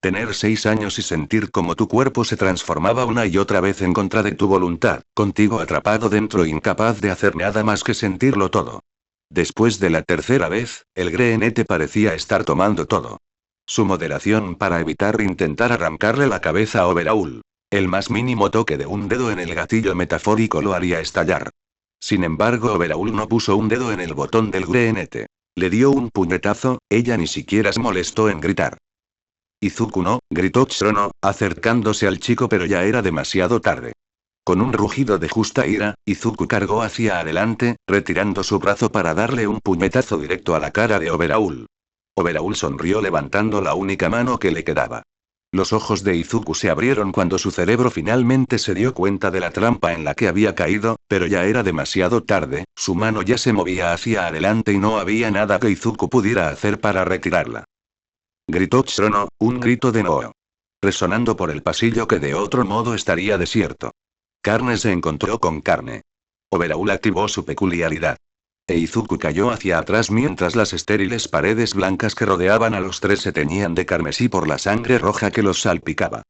Tener 6 años y sentir cómo tu cuerpo se transformaba una y otra vez en contra de tu voluntad, contigo atrapado dentro incapaz de hacer nada más que sentirlo todo. Después de la tercera vez, el greenete parecía estar tomando todo. Su moderación para evitar intentar arrancarle la cabeza a Overaul. El más mínimo toque de un dedo en el gatillo metafórico lo haría estallar. Sin embargo, Overaul no puso un dedo en el botón del greenete. Le dio un puñetazo, ella ni siquiera se molestó en gritar. Izuku no, gritó Chrono, acercándose al chico pero ya era demasiado tarde. Con un rugido de justa ira, Izuku cargó hacia adelante, retirando su brazo para darle un puñetazo directo a la cara de Overaul. Overaul sonrió levantando la única mano que le quedaba. Los ojos de Izuku se abrieron cuando su cerebro finalmente se dio cuenta de la trampa en la que había caído, pero ya era demasiado tarde, su mano ya se movía hacia adelante y no había nada que Izuku pudiera hacer para retirarla. Gritó Chrono, un grito de Noo. Resonando por el pasillo que de otro modo estaría desierto. Carne se encontró con carne. Overaul activó su peculiaridad. E Izuku cayó hacia atrás mientras las estériles paredes blancas que rodeaban a los tres se teñían de carmesí por la sangre roja que los salpicaba.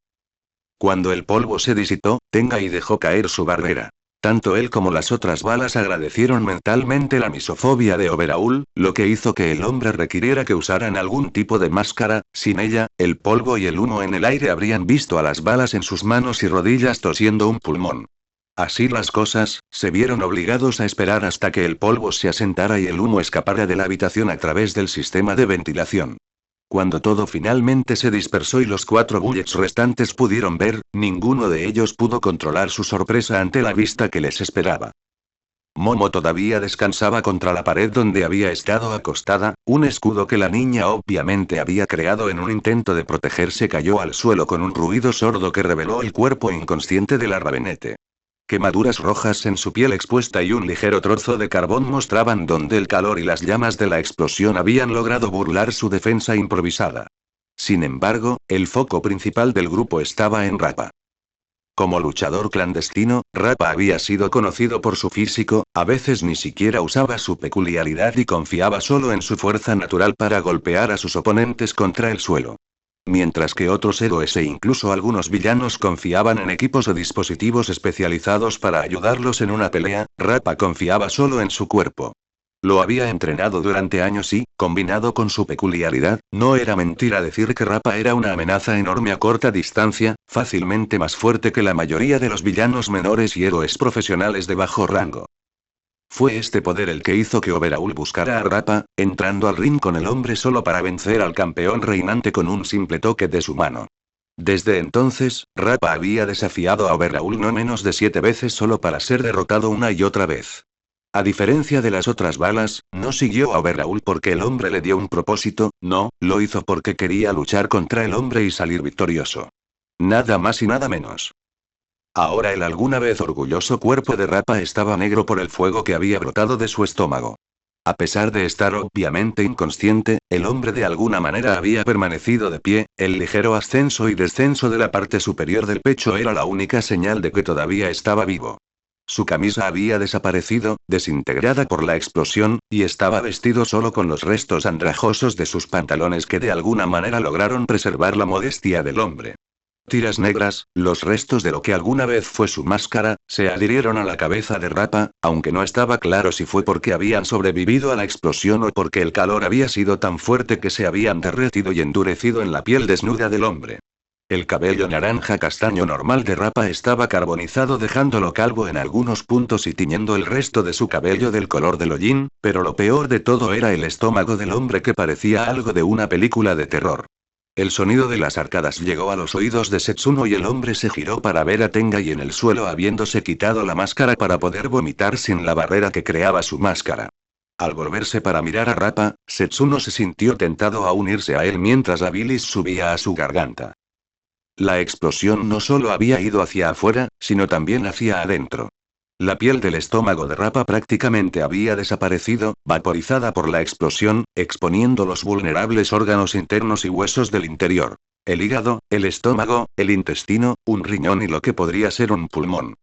Cuando el polvo se disipó, Tengai dejó caer su barrera. Tanto él como las otras balas agradecieron mentalmente la misofobia de Overaul, lo que hizo que el hombre requiriera que usaran algún tipo de máscara. Sin ella, el polvo y el humo en el aire habrían visto a las balas en sus manos y rodillas tosiendo un pulmón. Así las cosas, se vieron obligados a esperar hasta que el polvo se asentara y el humo escapara de la habitación a través del sistema de ventilación. Cuando todo finalmente se dispersó y los 4 bullets restantes pudieron ver, ninguno de ellos pudo controlar su sorpresa ante la vista que les esperaba. Momo todavía descansaba contra la pared donde había estado acostada, un escudo que la niña obviamente había creado en un intento de protegerse cayó al suelo con un ruido sordo que reveló el cuerpo inconsciente de la Ravenete. Quemaduras rojas en su piel expuesta y un ligero trozo de carbón mostraban donde el calor y las llamas de la explosión habían logrado burlar su defensa improvisada. Sin embargo, el foco principal del grupo estaba en Rappa. Como luchador clandestino, Rappa había sido conocido por su físico, a veces ni siquiera usaba su peculiaridad y confiaba solo en su fuerza natural para golpear a sus oponentes contra el suelo. Mientras que otros héroes e incluso algunos villanos confiaban en equipos o dispositivos especializados para ayudarlos en una pelea, Rappa confiaba solo en su cuerpo. Lo había entrenado durante años y, combinado con su peculiaridad, no era mentira decir que Rappa era una amenaza enorme a corta distancia, fácilmente más fuerte que la mayoría de los villanos menores y héroes profesionales de bajo rango. Fue este poder el que hizo que Overhaul buscara a Rappa, entrando al ring con el hombre solo para vencer al campeón reinante con un simple toque de su mano. Desde entonces, Rappa había desafiado a Overhaul no menos de 7 veces solo para ser derrotado una y otra vez. A diferencia de las otras balas, no siguió a Overhaul porque el hombre le dio un propósito, no, lo hizo porque quería luchar contra el hombre y salir victorioso. Nada más y nada menos. Ahora el alguna vez orgulloso cuerpo de Rappa estaba negro por el fuego que había brotado de su estómago. A pesar de estar obviamente inconsciente, el hombre de alguna manera había permanecido de pie, el ligero ascenso y descenso de la parte superior del pecho era la única señal de que todavía estaba vivo. Su camisa había desaparecido, desintegrada por la explosión, y estaba vestido solo con los restos andrajosos de sus pantalones que de alguna manera lograron preservar la modestia del hombre. Tiras negras, los restos de lo que alguna vez fue su máscara, se adhirieron a la cabeza de Rappa, aunque no estaba claro si fue porque habían sobrevivido a la explosión o porque el calor había sido tan fuerte que se habían derretido y endurecido en la piel desnuda del hombre. El cabello naranja castaño normal de Rappa estaba carbonizado dejándolo calvo en algunos puntos y tiñendo el resto de su cabello del color del hollín, pero lo peor de todo era el estómago del hombre que parecía algo de una película de terror. El sonido de las arcadas llegó a los oídos de Setsuno y el hombre se giró para ver a Tengai en el suelo habiéndose quitado la máscara para poder vomitar sin la barrera que creaba su máscara. Al volverse para mirar a Rappa, Setsuno se sintió tentado a unirse a él mientras la bilis subía a su garganta. La explosión no solo había ido hacia afuera, sino también hacia adentro. La piel del estómago de Rappa prácticamente había desaparecido, vaporizada por la explosión, exponiendo los vulnerables órganos internos y huesos del interior. El hígado, el estómago, el intestino, un riñón y lo que podría ser un pulmón.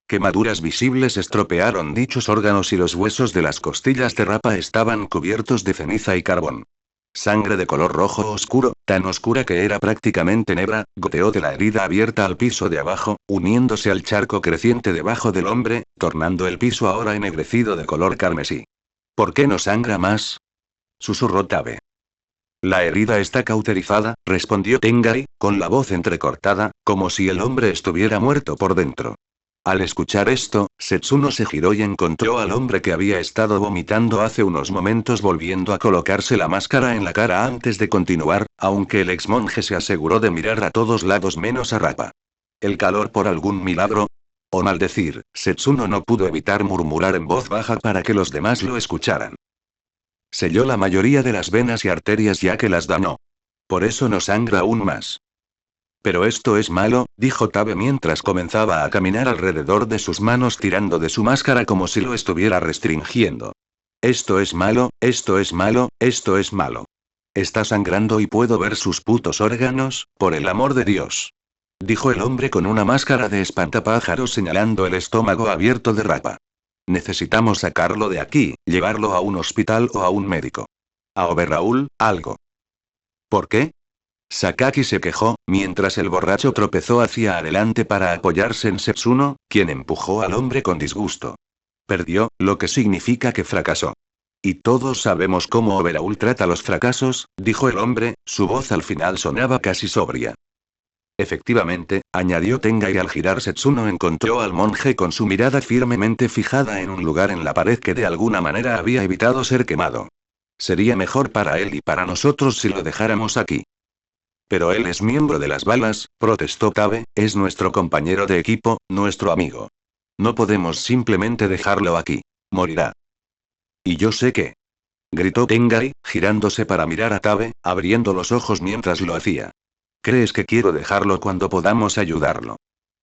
Quemaduras visibles estropearon dichos órganos y los huesos de las costillas de Rappa estaban cubiertos de ceniza y carbón. Sangre de color rojo oscuro, tan oscura que era prácticamente negra, goteó de la herida abierta al piso de abajo, uniéndose al charco creciente debajo del hombre, tornando el piso ahora ennegrecido de color carmesí. ¿Por qué no sangra más?, susurró Tabe. La herida está cauterizada, respondió Tengai, con la voz entrecortada, como si el hombre estuviera muerto por dentro. Al escuchar esto, Setsuno se giró y encontró al hombre que había estado vomitando hace unos momentos volviendo a colocarse la máscara en la cara antes de continuar, aunque el ex monje se aseguró de mirar a todos lados menos a Rappa. ¿El calor por algún milagro? O maldecir, Setsuno no pudo evitar murmurar en voz baja para que los demás lo escucharan. Selló la mayoría de las venas y arterias ya que las dañó. Por eso no sangra aún más. Pero esto es malo, dijo Tabe mientras comenzaba a caminar alrededor de sus manos tirando de su máscara como si lo estuviera restringiendo. Esto es malo, esto es malo, esto es malo. Está sangrando y puedo ver sus putos órganos, por el amor de Dios. Dijo el hombre con una máscara de espantapájaros señalando el estómago abierto de Rappa. Necesitamos sacarlo de aquí, llevarlo a un hospital o a un médico. A Overhaul, algo. ¿Por qué? Sakaki se quejó, mientras el borracho tropezó hacia adelante para apoyarse en Setsuno, quien empujó al hombre con disgusto. Perdió, lo que significa que fracasó. Y todos sabemos cómo Overhaul trata los fracasos, dijo el hombre, su voz al final sonaba casi sobria. Efectivamente, añadió Tengai al girar Setsuno encontró al monje con su mirada firmemente fijada en un lugar en la pared que de alguna manera había evitado ser quemado. Sería mejor para él y para nosotros si lo dejáramos aquí. Pero él es miembro de las balas, protestó Tabe, es nuestro compañero de equipo, nuestro amigo. No podemos simplemente dejarlo aquí. Morirá. Y yo sé que. Gritó Tengai, girándose para mirar a Tabe, abriendo los ojos mientras lo hacía. ¿Crees que quiero dejarlo cuando podamos ayudarlo?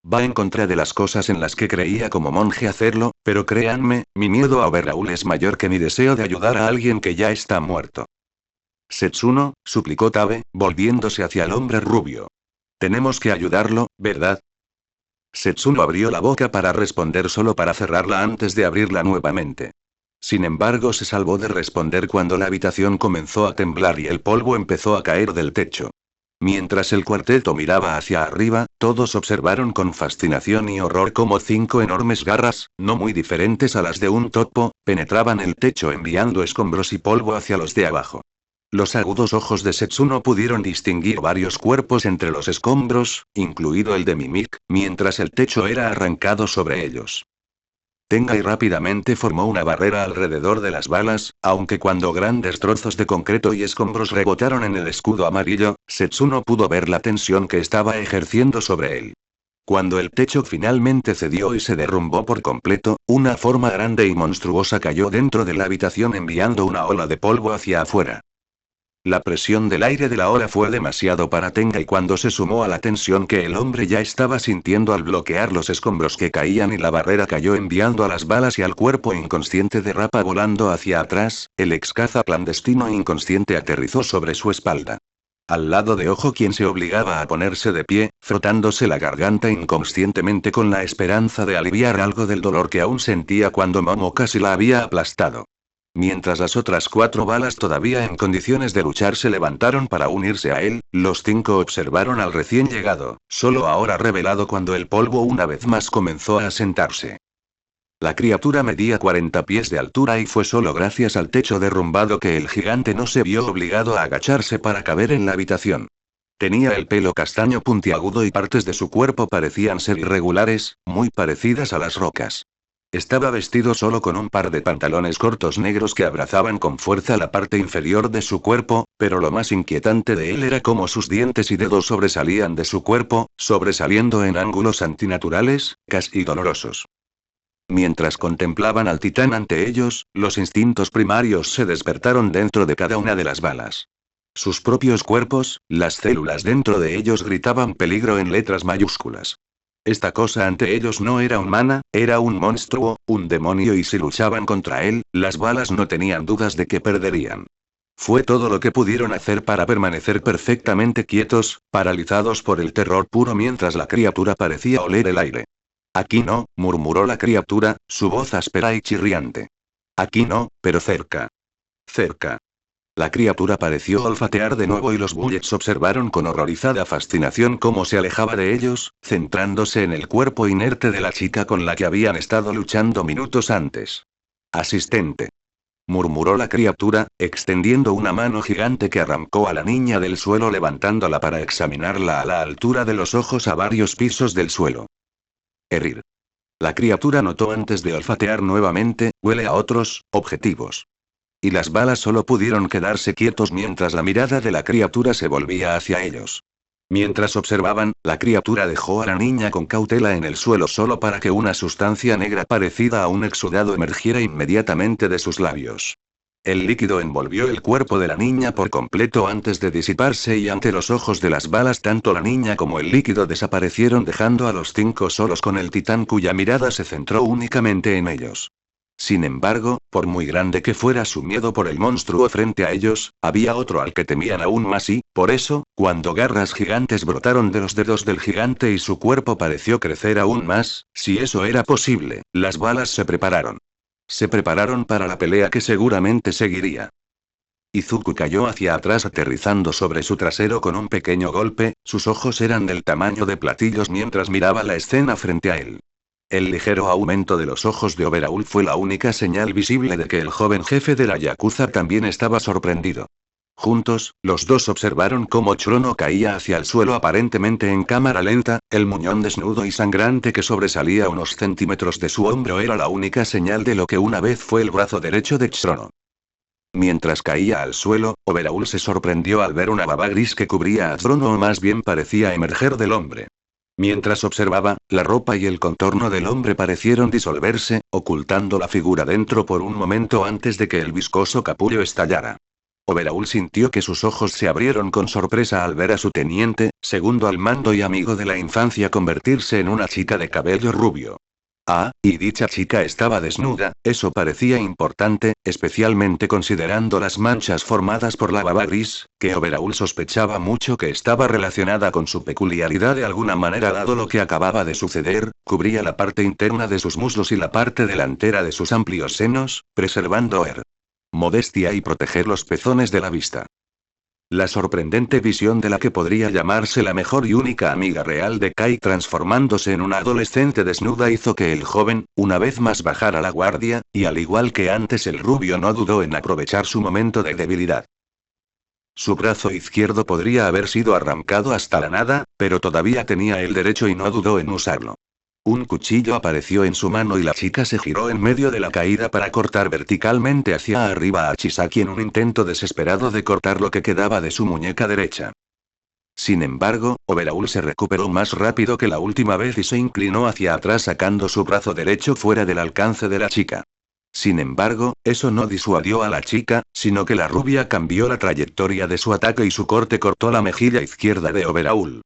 Va en contra de las cosas en las que creía como monje hacerlo, pero créanme, mi miedo a Overhaul es mayor que mi deseo de ayudar a alguien que ya está muerto. Setsuno, suplicó Tabe, volviéndose hacia el hombre rubio. Tenemos que ayudarlo, ¿verdad? Setsuno abrió la boca para responder solo para cerrarla antes de abrirla nuevamente. Sin embargo, se salvó de responder cuando la habitación comenzó a temblar y el polvo empezó a caer del techo. Mientras el cuarteto miraba hacia arriba, todos observaron con fascinación y horror cómo 5 enormes garras, no muy diferentes a las de un topo, penetraban el techo enviando escombros y polvo hacia los de abajo. Los agudos ojos de Setsuno pudieron distinguir varios cuerpos entre los escombros, incluido el de Mimik, mientras el techo era arrancado sobre ellos. Tengai rápidamente formó una barrera alrededor de las balas, aunque cuando grandes trozos de concreto y escombros rebotaron en el escudo amarillo, Setsuno pudo ver la tensión que estaba ejerciendo sobre él. Cuando el techo finalmente cedió y se derrumbó por completo, una forma grande y monstruosa cayó dentro de la habitación enviando una ola de polvo hacia afuera. La presión del aire de la ola fue demasiado para Tengai cuando se sumó a la tensión que el hombre ya estaba sintiendo al bloquear los escombros que caían y la barrera cayó enviando a las balas y al cuerpo inconsciente de Rappa volando hacia atrás, el ex caza clandestino inconsciente aterrizó sobre su espalda. Al lado de Ojo, quien se obligaba a ponerse de pie, frotándose la garganta inconscientemente con la esperanza de aliviar algo del dolor que aún sentía cuando Momo casi la había aplastado. Mientras las otras 4 balas todavía en condiciones de luchar se levantaron para unirse a él, los 5 observaron al recién llegado, solo ahora revelado cuando el polvo una vez más comenzó a asentarse. La criatura medía 40 pies de altura y fue solo gracias al techo derrumbado que el gigante no se vio obligado a agacharse para caber en la habitación. Tenía el pelo castaño puntiagudo y partes de su cuerpo parecían ser irregulares, muy parecidas a las rocas. Estaba vestido solo con un par de pantalones cortos negros que abrazaban con fuerza la parte inferior de su cuerpo, pero lo más inquietante de él era cómo sus dientes y dedos sobresalían de su cuerpo, sobresaliendo en ángulos antinaturales, casi dolorosos. Mientras contemplaban al titán ante ellos, los instintos primarios se despertaron dentro de cada una de las balas. Sus propios cuerpos, las células dentro de ellos gritaban peligro en letras mayúsculas. Esta cosa ante ellos no era humana, era un monstruo, un demonio y si luchaban contra él, las balas no tenían dudas de que perderían. Fue todo lo que pudieron hacer para permanecer perfectamente quietos, paralizados por el terror puro mientras la criatura parecía oler el aire. Aquí no, murmuró la criatura, su voz áspera y chirriante. Aquí no, pero cerca. Cerca. La criatura pareció olfatear de nuevo y los Bullets observaron con horrorizada fascinación cómo se alejaba de ellos, centrándose en el cuerpo inerte de la chica con la que habían estado luchando minutos antes. Asistente. Murmuró la criatura, extendiendo una mano gigante que arrancó a la niña del suelo levantándola para examinarla a la altura de los ojos a varios pisos del suelo. Herir. La criatura notó antes de olfatear nuevamente, huele a otros objetivos. Y las balas solo pudieron quedarse quietos mientras la mirada de la criatura se volvía hacia ellos. Mientras observaban, la criatura dejó a la niña con cautela en el suelo solo para que una sustancia negra parecida a un exudado emergiera inmediatamente de sus labios. El líquido envolvió el cuerpo de la niña por completo antes de disiparse y ante los ojos de las balas tanto la niña como el líquido desaparecieron dejando a los 5 solos con el titán cuya mirada se centró únicamente en ellos. Sin embargo, por muy grande que fuera su miedo por el monstruo frente a ellos, había otro al que temían aún más y, por eso, cuando garras gigantes brotaron de los dedos del gigante y su cuerpo pareció crecer aún más, si eso era posible, las balas se prepararon. Se prepararon para la pelea que seguramente seguiría. Izuku cayó hacia atrás aterrizando sobre su trasero con un pequeño golpe, sus ojos eran del tamaño de platillos mientras miraba la escena frente a él. El ligero aumento de los ojos de Overhaul fue la única señal visible de que el joven jefe de la Yakuza también estaba sorprendido. Juntos, los dos observaron cómo Chrono caía hacia el suelo aparentemente en cámara lenta, el muñón desnudo y sangrante que sobresalía unos centímetros de su hombro era la única señal de lo que una vez fue el brazo derecho de Chrono. Mientras caía al suelo, Overhaul se sorprendió al ver una baba gris que cubría a Chrono o más bien parecía emerger del hombre. Mientras observaba, la ropa y el contorno del hombre parecieron disolverse, ocultando la figura dentro por un momento antes de que el viscoso capullo estallara. Overhaul sintió que sus ojos se abrieron con sorpresa al ver a su teniente, segundo al mando y amigo de la infancia convertirse en una chica de cabello rubio. Ah, y dicha chica estaba desnuda, eso parecía importante, especialmente considerando las manchas formadas por la baba gris, que Overhaul sospechaba mucho que estaba relacionada con su peculiaridad de alguna manera dado lo que acababa de suceder, cubría la parte interna de sus muslos y la parte delantera de sus amplios senos, preservando modestia y proteger los pezones de la vista. La sorprendente visión de la que podría llamarse la mejor y única amiga real de Kai transformándose en una adolescente desnuda hizo que el joven, una vez más bajara la guardia, y al igual que antes el rubio no dudó en aprovechar su momento de debilidad. Su brazo izquierdo podría haber sido arrancado hasta la nada, pero todavía tenía el derecho y no dudó en usarlo. Un cuchillo apareció en su mano y la chica se giró en medio de la caída para cortar verticalmente hacia arriba a Chisaki en un intento desesperado de cortar lo que quedaba de su muñeca derecha. Sin embargo, Overhaul se recuperó más rápido que la última vez y se inclinó hacia atrás sacando su brazo derecho fuera del alcance de la chica. Sin embargo, eso no disuadió a la chica, sino que la rubia cambió la trayectoria de su ataque y su corte cortó la mejilla izquierda de Overhaul.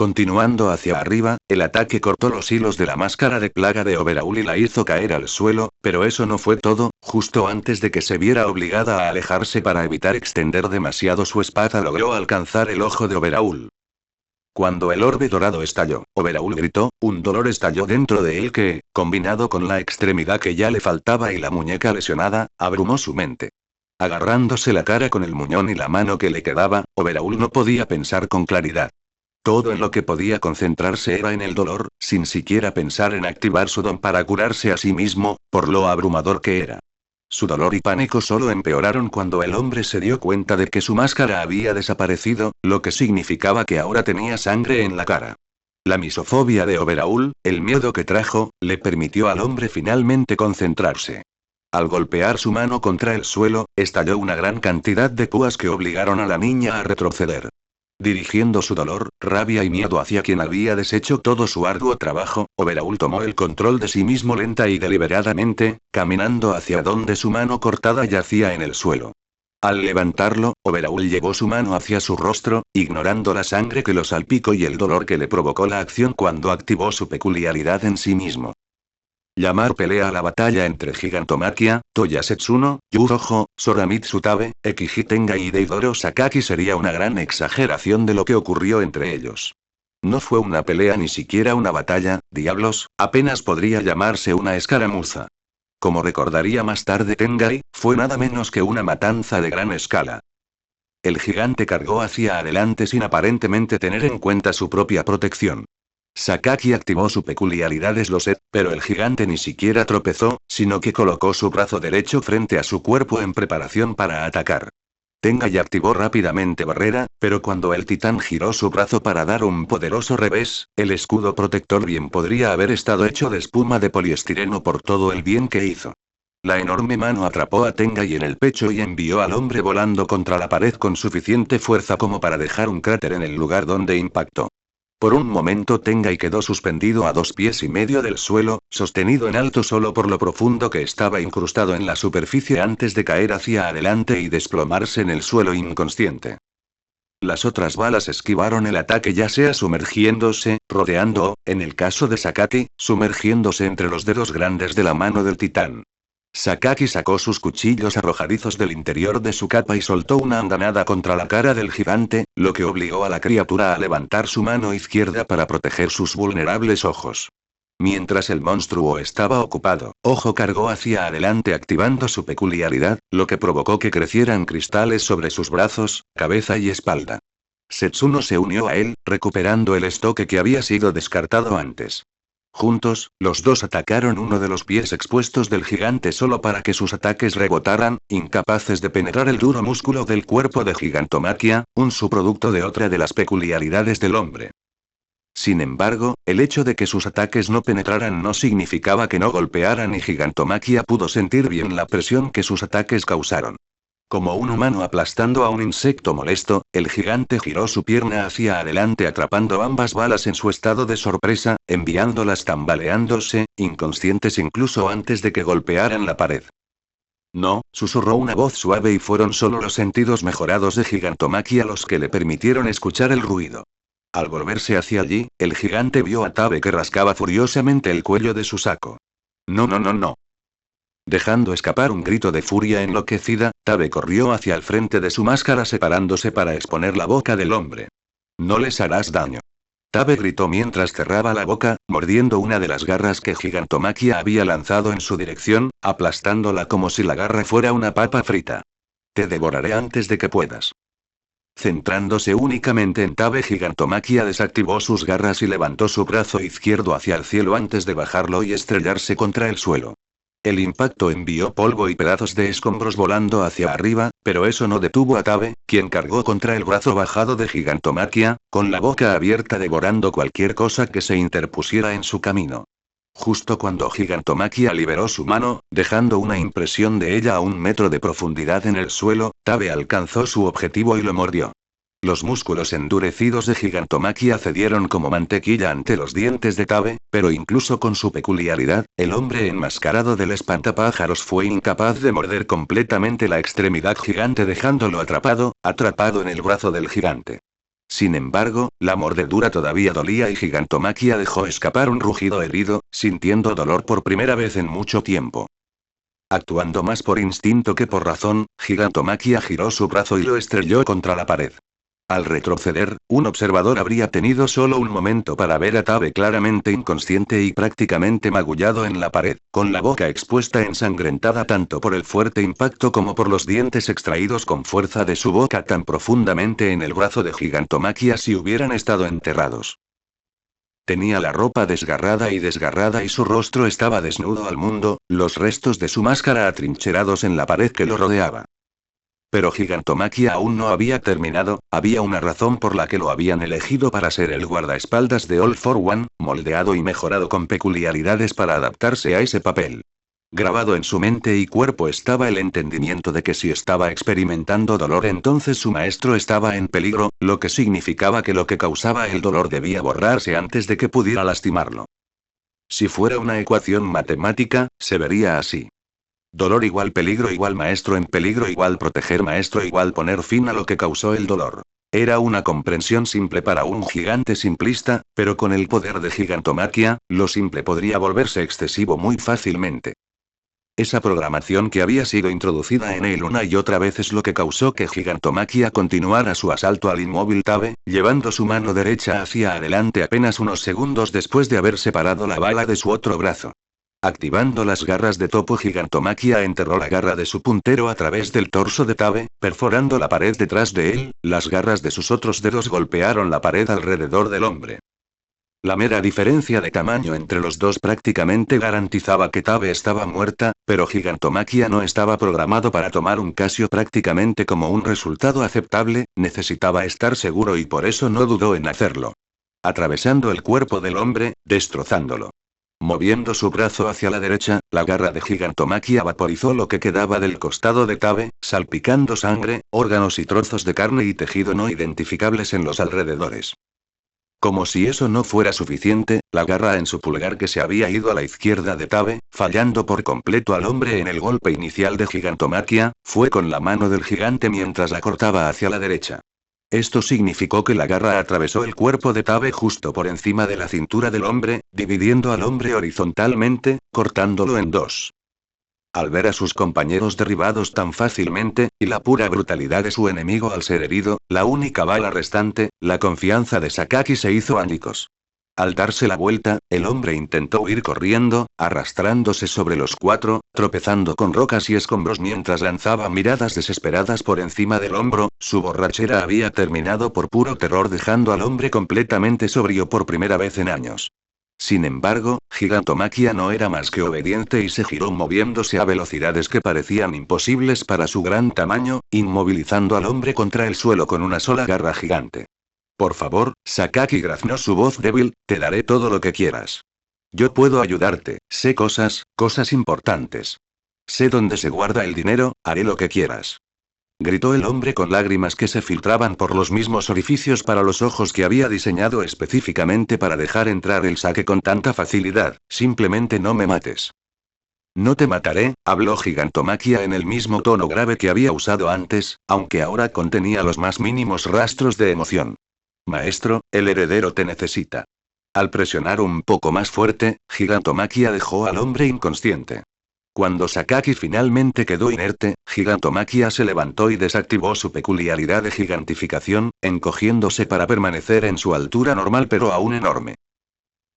Continuando hacia arriba, el ataque cortó los hilos de la máscara de plaga de Overhaul y la hizo caer al suelo, pero eso no fue todo, justo antes de que se viera obligada a alejarse para evitar extender demasiado su espada logró alcanzar el ojo de Overhaul. Cuando el orbe dorado estalló, Overhaul gritó, un dolor estalló dentro de él que, combinado con la extremidad que ya le faltaba y la muñeca lesionada, abrumó su mente. Agarrándose la cara con el muñón y la mano que le quedaba, Overhaul no podía pensar con claridad. Todo en lo que podía concentrarse era en el dolor, sin siquiera pensar en activar su don para curarse a sí mismo, por lo abrumador que era. Su dolor y pánico solo empeoraron cuando el hombre se dio cuenta de que su máscara había desaparecido, lo que significaba que ahora tenía sangre en la cara. La misofobia de Overhaul, el miedo que trajo, le permitió al hombre finalmente concentrarse. Al golpear su mano contra el suelo, estalló una gran cantidad de púas que obligaron a la niña a retroceder. Dirigiendo su dolor, rabia y miedo hacia quien había deshecho todo su arduo trabajo, Overhaul tomó el control de sí mismo lenta y deliberadamente, caminando hacia donde su mano cortada yacía en el suelo. Al levantarlo, Overhaul llevó su mano hacia su rostro, ignorando la sangre que lo salpicó y el dolor que le provocó la acción cuando activó su peculiaridad en sí mismo. Llamar pelea a la batalla entre Gigantomachia, Toya Setsuno, Yurojo, Sora Mitsutabe, Ekiji Tenga y Deidoro Sakaki sería una gran exageración de lo que ocurrió entre ellos. No fue una pelea ni siquiera una batalla, diablos, apenas podría llamarse una escaramuza. Como recordaría más tarde Tengai, fue nada menos que una matanza de gran escala. El gigante cargó hacia adelante sin aparentemente tener en cuenta su propia protección. Sakaki activó su peculiaridad Sloset, pero el gigante ni siquiera tropezó, sino que colocó su brazo derecho frente a su cuerpo en preparación para atacar. Tengai activó rápidamente barrera, pero cuando el titán giró su brazo para dar un poderoso revés, el escudo protector bien podría haber estado hecho de espuma de poliestireno por todo el bien que hizo. La enorme mano atrapó a Tengai en el pecho y envió al hombre volando contra la pared con suficiente fuerza como para dejar un cráter en el lugar donde impactó. Por un momento Tengai quedó suspendido a 2,5 pies del suelo, sostenido en alto solo por lo profundo que estaba incrustado en la superficie antes de caer hacia adelante y desplomarse en el suelo inconsciente. Las otras balas esquivaron el ataque ya sea sumergiéndose, rodeando o, en el caso de Sakaki, sumergiéndose entre los dedos grandes de la mano del titán. Sakaki sacó sus cuchillos arrojadizos del interior de su capa y soltó una andanada contra la cara del gigante, lo que obligó a la criatura a levantar su mano izquierda para proteger sus vulnerables ojos. Mientras el monstruo estaba ocupado, Ojo cargó hacia adelante activando su peculiaridad, lo que provocó que crecieran cristales sobre sus brazos, cabeza y espalda. Setsuno se unió a él, recuperando el estoque que había sido descartado antes. Juntos, los dos atacaron uno de los pies expuestos del gigante solo para que sus ataques rebotaran, incapaces de penetrar el duro músculo del cuerpo de Gigantomachia, un subproducto de otra de las peculiaridades del hombre. Sin embargo, el hecho de que sus ataques no penetraran no significaba que no golpearan y Gigantomachia pudo sentir bien la presión que sus ataques causaron. Como un humano aplastando a un insecto molesto, el gigante giró su pierna hacia adelante atrapando ambas balas en su estado de sorpresa, enviándolas tambaleándose, inconscientes incluso antes de que golpearan la pared. No, susurró una voz suave y fueron solo los sentidos mejorados de Gigantomachia los que le permitieron escuchar el ruido. Al volverse hacia allí, el gigante vio a Tabe que rascaba furiosamente el cuello de su saco. No, no, no, no. Dejando escapar un grito de furia enloquecida, Tabe corrió hacia el frente de su máscara separándose para exponer la boca del hombre. No les harás daño. Tabe gritó mientras cerraba la boca, mordiendo una de las garras que Gigantomachia había lanzado en su dirección, aplastándola como si la garra fuera una papa frita. Te devoraré antes de que puedas. Centrándose únicamente en Tabe, Gigantomachia desactivó sus garras y levantó su brazo izquierdo hacia el cielo antes de bajarlo y estrellarse contra el suelo. El impacto envió polvo y pedazos de escombros volando hacia arriba, pero eso no detuvo a Tabe, quien cargó contra el brazo bajado de Gigantomachia, con la boca abierta devorando cualquier cosa que se interpusiera en su camino. Justo cuando Gigantomachia liberó su mano, dejando una impresión de ella a 1 metro de profundidad en el suelo, Tabe alcanzó su objetivo y lo mordió. Los músculos endurecidos de Gigantomachia cedieron como mantequilla ante los dientes de Tabe, pero incluso con su peculiaridad, el hombre enmascarado del espantapájaros fue incapaz de morder completamente la extremidad gigante dejándolo atrapado en el brazo del gigante. Sin embargo, la mordedura todavía dolía y Gigantomachia dejó escapar un rugido herido, sintiendo dolor por primera vez en mucho tiempo. Actuando más por instinto que por razón, Gigantomachia giró su brazo y lo estrelló contra la pared. Al retroceder, un observador habría tenido solo un momento para ver a Tabe claramente inconsciente y prácticamente magullado en la pared, con la boca expuesta ensangrentada tanto por el fuerte impacto como por los dientes extraídos con fuerza de su boca tan profundamente en el brazo de Gigantomachia si hubieran estado enterrados. Tenía la ropa desgarrada y su rostro estaba desnudo al mundo, los restos de su máscara atrincherados en la pared que lo rodeaba. Pero Gigantomachia aún no había terminado, había una razón por la que lo habían elegido para ser el guardaespaldas de All for One, moldeado y mejorado con peculiaridades para adaptarse a ese papel. Grabado en su mente y cuerpo estaba el entendimiento de que si estaba experimentando dolor entonces su maestro estaba en peligro, lo que significaba que lo que causaba el dolor debía borrarse antes de que pudiera lastimarlo. Si fuera una ecuación matemática, se vería así. Dolor igual peligro igual maestro en peligro igual proteger maestro igual poner fin a lo que causó el dolor. Era una comprensión simple para un gigante simplista, pero con el poder de Gigantomachia, lo simple podría volverse excesivo muy fácilmente. Esa programación que había sido introducida en él una y otra vez es lo que causó que Gigantomachia continuara su asalto al inmóvil Tabe, llevando su mano derecha hacia adelante apenas unos segundos después de haber separado la bala de su otro brazo. Activando las garras de topo, Gigantomachia enterró la garra de su puntero a través del torso de Tabe, perforando la pared detrás de él, las garras de sus otros dedos golpearon la pared alrededor del hombre. La mera diferencia de tamaño entre los dos prácticamente garantizaba que Tabe estaba muerta, pero Gigantomachia no estaba programado para tomar un Casio prácticamente como un resultado aceptable, necesitaba estar seguro y por eso no dudó en hacerlo. Atravesando el cuerpo del hombre, destrozándolo. Moviendo su brazo hacia la derecha, la garra de Gigantomachia vaporizó lo que quedaba del costado de Tabe, salpicando sangre, órganos y trozos de carne y tejido no identificables en los alrededores. Como si eso no fuera suficiente, la garra en su pulgar que se había ido a la izquierda de Tabe, fallando por completo al hombre en el golpe inicial de Gigantomachia, fue con la mano del gigante mientras la cortaba hacia la derecha. Esto significó que la garra atravesó el cuerpo de Tabe justo por encima de la cintura del hombre, dividiendo al hombre horizontalmente, cortándolo en dos. Al ver a sus compañeros derribados tan fácilmente, y la pura brutalidad de su enemigo al ser herido, la única bala restante, la confianza de Sakaki se hizo añicos. Al darse la vuelta, el hombre intentó huir corriendo, arrastrándose sobre los cuatro, tropezando con rocas y escombros mientras lanzaba miradas desesperadas por encima del hombro, su borrachera había terminado por puro terror dejando al hombre completamente sobrio por primera vez en años. Sin embargo, Gigantomachia no era más que obediente y se giró moviéndose a velocidades que parecían imposibles para su gran tamaño, inmovilizando al hombre contra el suelo con una sola garra gigante. Por favor, Sakaki graznó su voz débil, te daré todo lo que quieras. Yo puedo ayudarte, sé cosas importantes. Sé dónde se guarda el dinero, haré lo que quieras. Gritó el hombre con lágrimas que se filtraban por los mismos orificios para los ojos que había diseñado específicamente para dejar entrar el saque con tanta facilidad, simplemente no me mates. No te mataré, habló Gigantomachia en el mismo tono grave que había usado antes, aunque ahora contenía los más mínimos rastros de emoción. Maestro, el heredero te necesita. Al presionar un poco más fuerte, Gigantomachia dejó al hombre inconsciente. Cuando Sakaki finalmente quedó inerte, Gigantomachia se levantó y desactivó su peculiaridad de gigantificación, encogiéndose para permanecer en su altura normal pero aún enorme.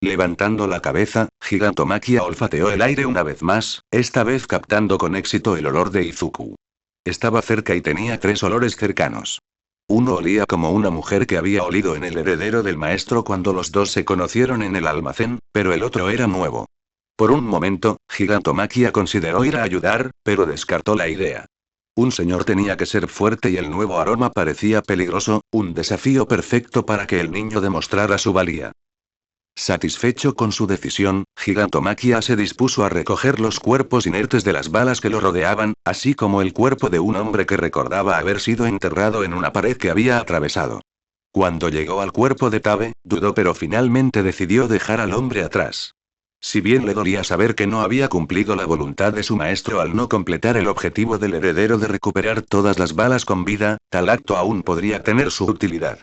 Levantando la cabeza, Gigantomachia olfateó el aire una vez más, esta vez captando con éxito el olor de Izuku. Estaba cerca y tenía 3 olores cercanos. Uno olía como una mujer que había olido en el heredero del maestro cuando los dos se conocieron en el almacén, pero el otro era nuevo. Por un momento, Gigantomachia consideró ir a ayudar, pero descartó la idea. Un señor tenía que ser fuerte y el nuevo aroma parecía peligroso, un desafío perfecto para que el niño demostrara su valía. Satisfecho con su decisión, Gigantomachia se dispuso a recoger los cuerpos inertes de las balas que lo rodeaban, así como el cuerpo de un hombre que recordaba haber sido enterrado en una pared que había atravesado. Cuando llegó al cuerpo de Tabe, dudó pero finalmente decidió dejar al hombre atrás. Si bien le dolía saber que no había cumplido la voluntad de su maestro al no completar el objetivo del heredero de recuperar todas las balas con vida, tal acto aún podría tener su utilidad.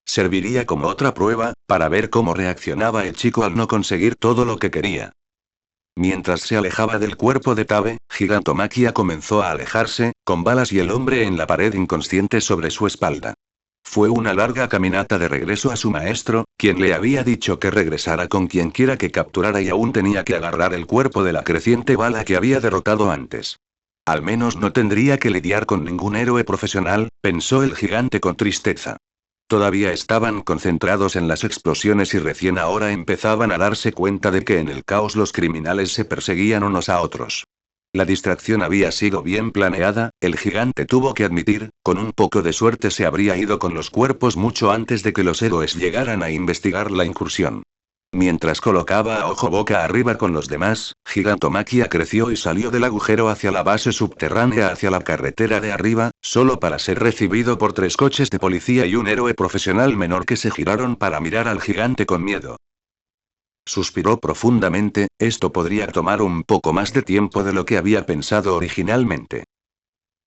Serviría como otra prueba, para ver cómo reaccionaba el chico al no conseguir todo lo que quería. Mientras se alejaba del cuerpo de Tabe, Gigantomachia comenzó a alejarse, con balas y el hombre en la pared inconsciente sobre su espalda. Fue una larga caminata de regreso a su maestro, quien le había dicho que regresara con quien quiera que capturara y aún tenía que agarrar el cuerpo de la creciente bala que había derrotado antes. Al menos no tendría que lidiar con ningún héroe profesional, pensó el gigante con tristeza. Todavía estaban concentrados en las explosiones y recién ahora empezaban a darse cuenta de que en el caos los criminales se perseguían unos a otros. La distracción había sido bien planeada, el gigante tuvo que admitir, con un poco de suerte se habría ido con los cuerpos mucho antes de que los héroes llegaran a investigar la incursión. Mientras colocaba a ojo boca arriba con los demás, Gigantomachia creció y salió del agujero hacia la base subterránea hacia la carretera de arriba, solo para ser recibido por 3 coches de policía y un héroe profesional menor que se giraron para mirar al gigante con miedo. Suspiró profundamente, esto podría tomar un poco más de tiempo de lo que había pensado originalmente.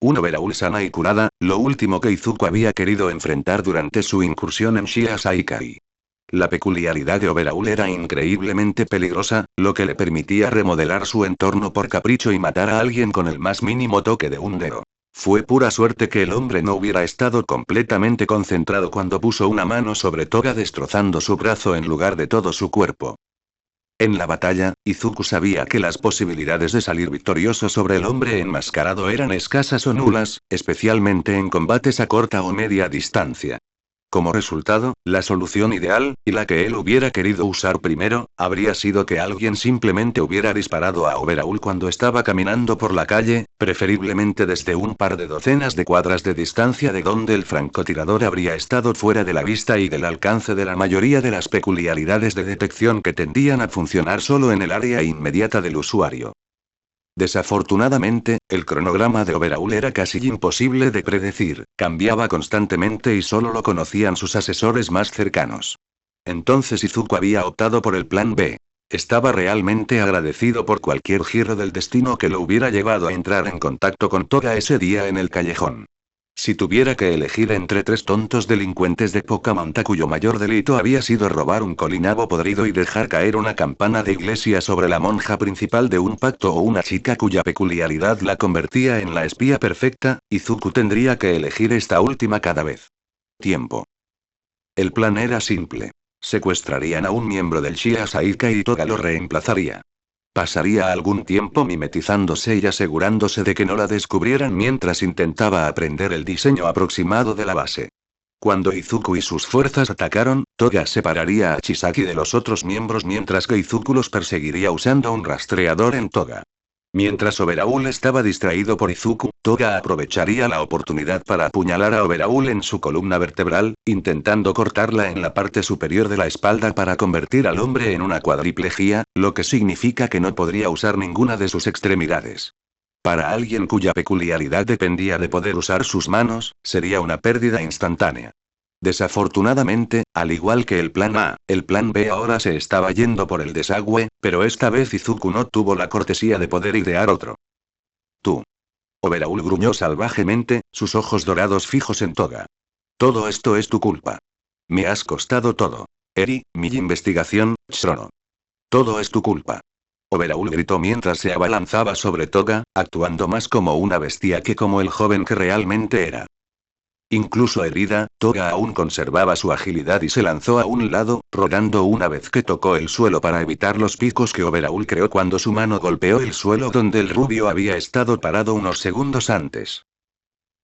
Una Overhaul sana y curada, lo último que Izuku había querido enfrentar durante su incursión en Shia Saikai. La peculiaridad de Overhaul era increíblemente peligrosa, lo que le permitía remodelar su entorno por capricho y matar a alguien con el más mínimo toque de un dedo. Fue pura suerte que el hombre no hubiera estado completamente concentrado cuando puso una mano sobre Toga destrozando su brazo en lugar de todo su cuerpo. En la batalla, Izuku sabía que las posibilidades de salir victorioso sobre el hombre enmascarado eran escasas o nulas, especialmente en combates a corta o media distancia. Como resultado, la solución ideal, y la que él hubiera querido usar primero, habría sido que alguien simplemente hubiera disparado a Overhaul cuando estaba caminando por la calle, preferiblemente desde un par de docenas de cuadras de distancia de donde el francotirador habría estado fuera de la vista y del alcance de la mayoría de las peculiaridades de detección que tendían a funcionar solo en el área inmediata del usuario. Desafortunadamente, el cronograma de Overhaul era casi imposible de predecir, cambiaba constantemente y solo lo conocían sus asesores más cercanos. Entonces Izuku había optado por el plan B. Estaba realmente agradecido por cualquier giro del destino que lo hubiera llevado a entrar en contacto con Toga ese día en el callejón. Si tuviera que elegir entre 3 tontos delincuentes de poca monta cuyo mayor delito había sido robar un colinabo podrido y dejar caer una campana de iglesia sobre la monja principal de un pacto o una chica cuya peculiaridad la convertía en la espía perfecta, Izuku tendría que elegir esta última cada vez. Tiempo. El plan era simple. Secuestrarían a un miembro del Shia Saikai y Toga lo reemplazaría. Pasaría algún tiempo mimetizándose y asegurándose de que no la descubrieran mientras intentaba aprender el diseño aproximado de la base. Cuando Izuku y sus fuerzas atacaron, Toga separaría a Chisaki de los otros miembros mientras que Izuku los perseguiría usando un rastreador en Toga. Mientras Overhaul estaba distraído por Izuku, Toga aprovecharía la oportunidad para apuñalar a Overhaul en su columna vertebral, intentando cortarla en la parte superior de la espalda para convertir al hombre en una cuadriplegia, lo que significa que no podría usar ninguna de sus extremidades. Para alguien cuya peculiaridad dependía de poder usar sus manos, sería una pérdida instantánea. Desafortunadamente, al igual que el plan A, el plan B ahora se estaba yendo por el desagüe, pero esta vez Izuku no tuvo la cortesía de poder idear otro. Tú. Overhaul gruñó salvajemente, sus ojos dorados fijos en Toga. Todo esto es tu culpa. Me has costado todo. Eri, mi investigación, Shrono. Todo es tu culpa. Overaul gritó mientras se abalanzaba sobre Toga, actuando más como una bestia que como el joven que realmente era. Incluso herida, Toga aún conservaba su agilidad y se lanzó a un lado, rodando una vez que tocó el suelo para evitar los picos que Overaul creó cuando su mano golpeó el suelo donde el rubio había estado parado unos segundos antes.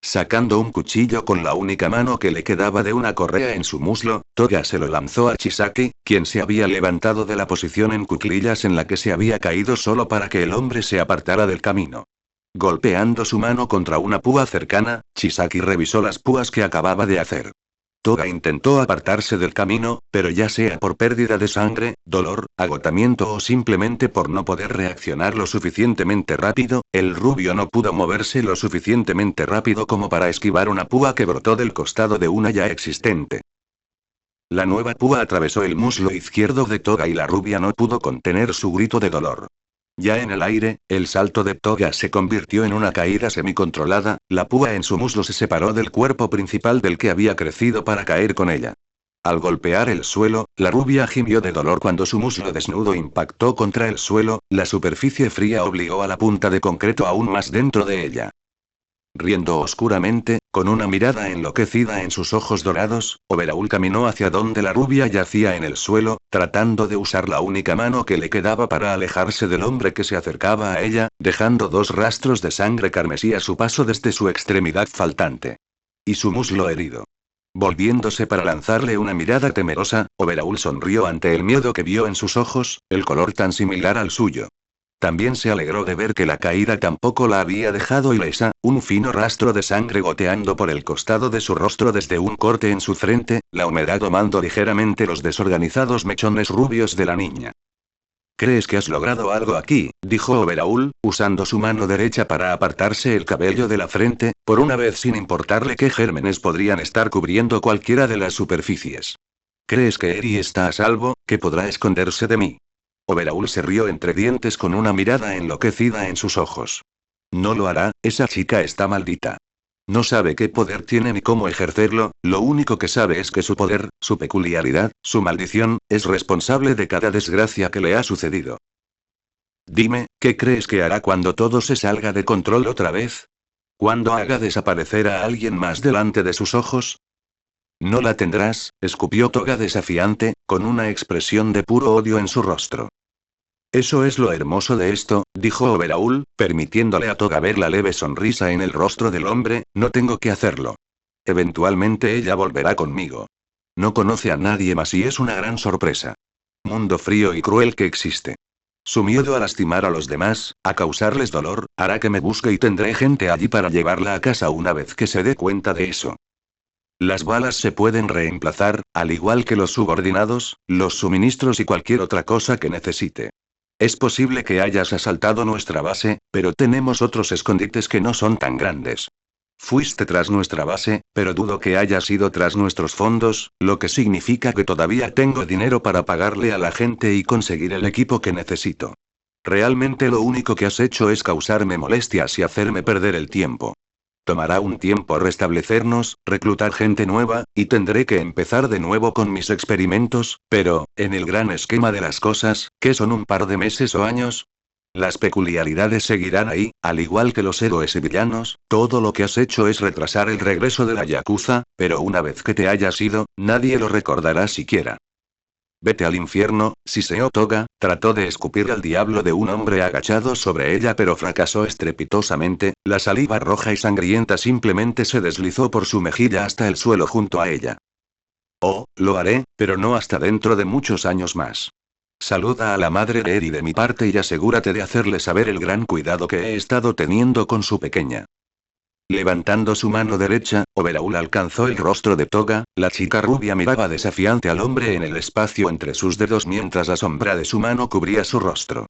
Sacando un cuchillo con la única mano que le quedaba de una correa en su muslo, Toga se lo lanzó a Chisaki, quien se había levantado de la posición en cuclillas en la que se había caído solo para que el hombre se apartara del camino. Golpeando su mano contra una púa cercana, Chisaki revisó las púas que acababa de hacer. Toga intentó apartarse del camino, pero ya sea por pérdida de sangre, dolor, agotamiento o simplemente por no poder reaccionar lo suficientemente rápido, el rubio no pudo moverse lo suficientemente rápido como para esquivar una púa que brotó del costado de una ya existente. La nueva púa atravesó el muslo izquierdo de Toga y la rubia no pudo contener su grito de dolor. Ya en el aire, el salto de Toga se convirtió en una caída semicontrolada, la púa en su muslo se separó del cuerpo principal del que había crecido para caer con ella. Al golpear el suelo, la rubia gimió de dolor cuando su muslo desnudo impactó contra el suelo, la superficie fría obligó a la punta de concreto aún más dentro de ella. Riendo oscuramente, con una mirada enloquecida en sus ojos dorados, Overaul caminó hacia donde la rubia yacía en el suelo, tratando de usar la única mano que le quedaba para alejarse del hombre que se acercaba a ella, dejando 2 rastros de sangre carmesí a su paso desde su extremidad faltante. Y su muslo herido. Volviéndose para lanzarle una mirada temerosa, Overaul sonrió ante el miedo que vio en sus ojos, el color tan similar al suyo. También se alegró de ver que la caída tampoco la había dejado ilesa, un fino rastro de sangre goteando por el costado de su rostro desde un corte en su frente, la humedad domando ligeramente los desorganizados mechones rubios de la niña. ¿Crees que has logrado algo aquí?, dijo Overaul, usando su mano derecha para apartarse el cabello de la frente, por una vez sin importarle qué gérmenes podrían estar cubriendo cualquiera de las superficies. ¿Crees que Eri está a salvo, que podrá esconderse de mí? Overaul se rió entre dientes con una mirada enloquecida en sus ojos. No lo hará, esa chica está maldita. No sabe qué poder tiene ni cómo ejercerlo, lo único que sabe es que su poder, su peculiaridad, su maldición, es responsable de cada desgracia que le ha sucedido. Dime, ¿qué crees que hará cuando todo se salga de control otra vez? ¿Cuándo haga desaparecer a alguien más delante de sus ojos? No la tendrás, escupió Toga desafiante, con una expresión de puro odio en su rostro. Eso es lo hermoso de esto, dijo Overaul, permitiéndole a Toga ver la leve sonrisa en el rostro del hombre, no tengo que hacerlo. Eventualmente ella volverá conmigo. No conoce a nadie más y es una gran sorpresa. Mundo frío y cruel que existe. Su miedo a lastimar a los demás, a causarles dolor, hará que me busque y tendré gente allí para llevarla a casa una vez que se dé cuenta de eso. Las balas se pueden reemplazar, al igual que los subordinados, los suministros y cualquier otra cosa que necesite. Es posible que hayas asaltado nuestra base, pero tenemos otros escondites que no son tan grandes. Fuiste tras nuestra base, pero dudo que hayas ido tras nuestros fondos, lo que significa que todavía tengo dinero para pagarle a la gente y conseguir el equipo que necesito. Realmente lo único que has hecho es causarme molestias y hacerme perder el tiempo. Tomará un tiempo restablecernos, reclutar gente nueva, y tendré que empezar de nuevo con mis experimentos, pero, en el gran esquema de las cosas, ¿qué son un par de meses o años? Las peculiaridades seguirán ahí, al igual que los héroes y villanos, todo lo que has hecho es retrasar el regreso de la Yakuza, pero una vez que te hayas ido, nadie lo recordará siquiera. Vete al infierno, siseó Toga, trató de escupir al diablo de un hombre agachado sobre ella pero fracasó estrepitosamente, la saliva roja y sangrienta simplemente se deslizó por su mejilla hasta el suelo junto a ella. Oh, lo haré, pero no hasta dentro de muchos años más. Saluda a la madre de Eri de mi parte y asegúrate de hacerle saber el gran cuidado que he estado teniendo con su pequeña. Levantando su mano derecha, Overaul alcanzó el rostro de Toga, la chica rubia miraba desafiante al hombre en el espacio entre sus dedos mientras la sombra de su mano cubría su rostro.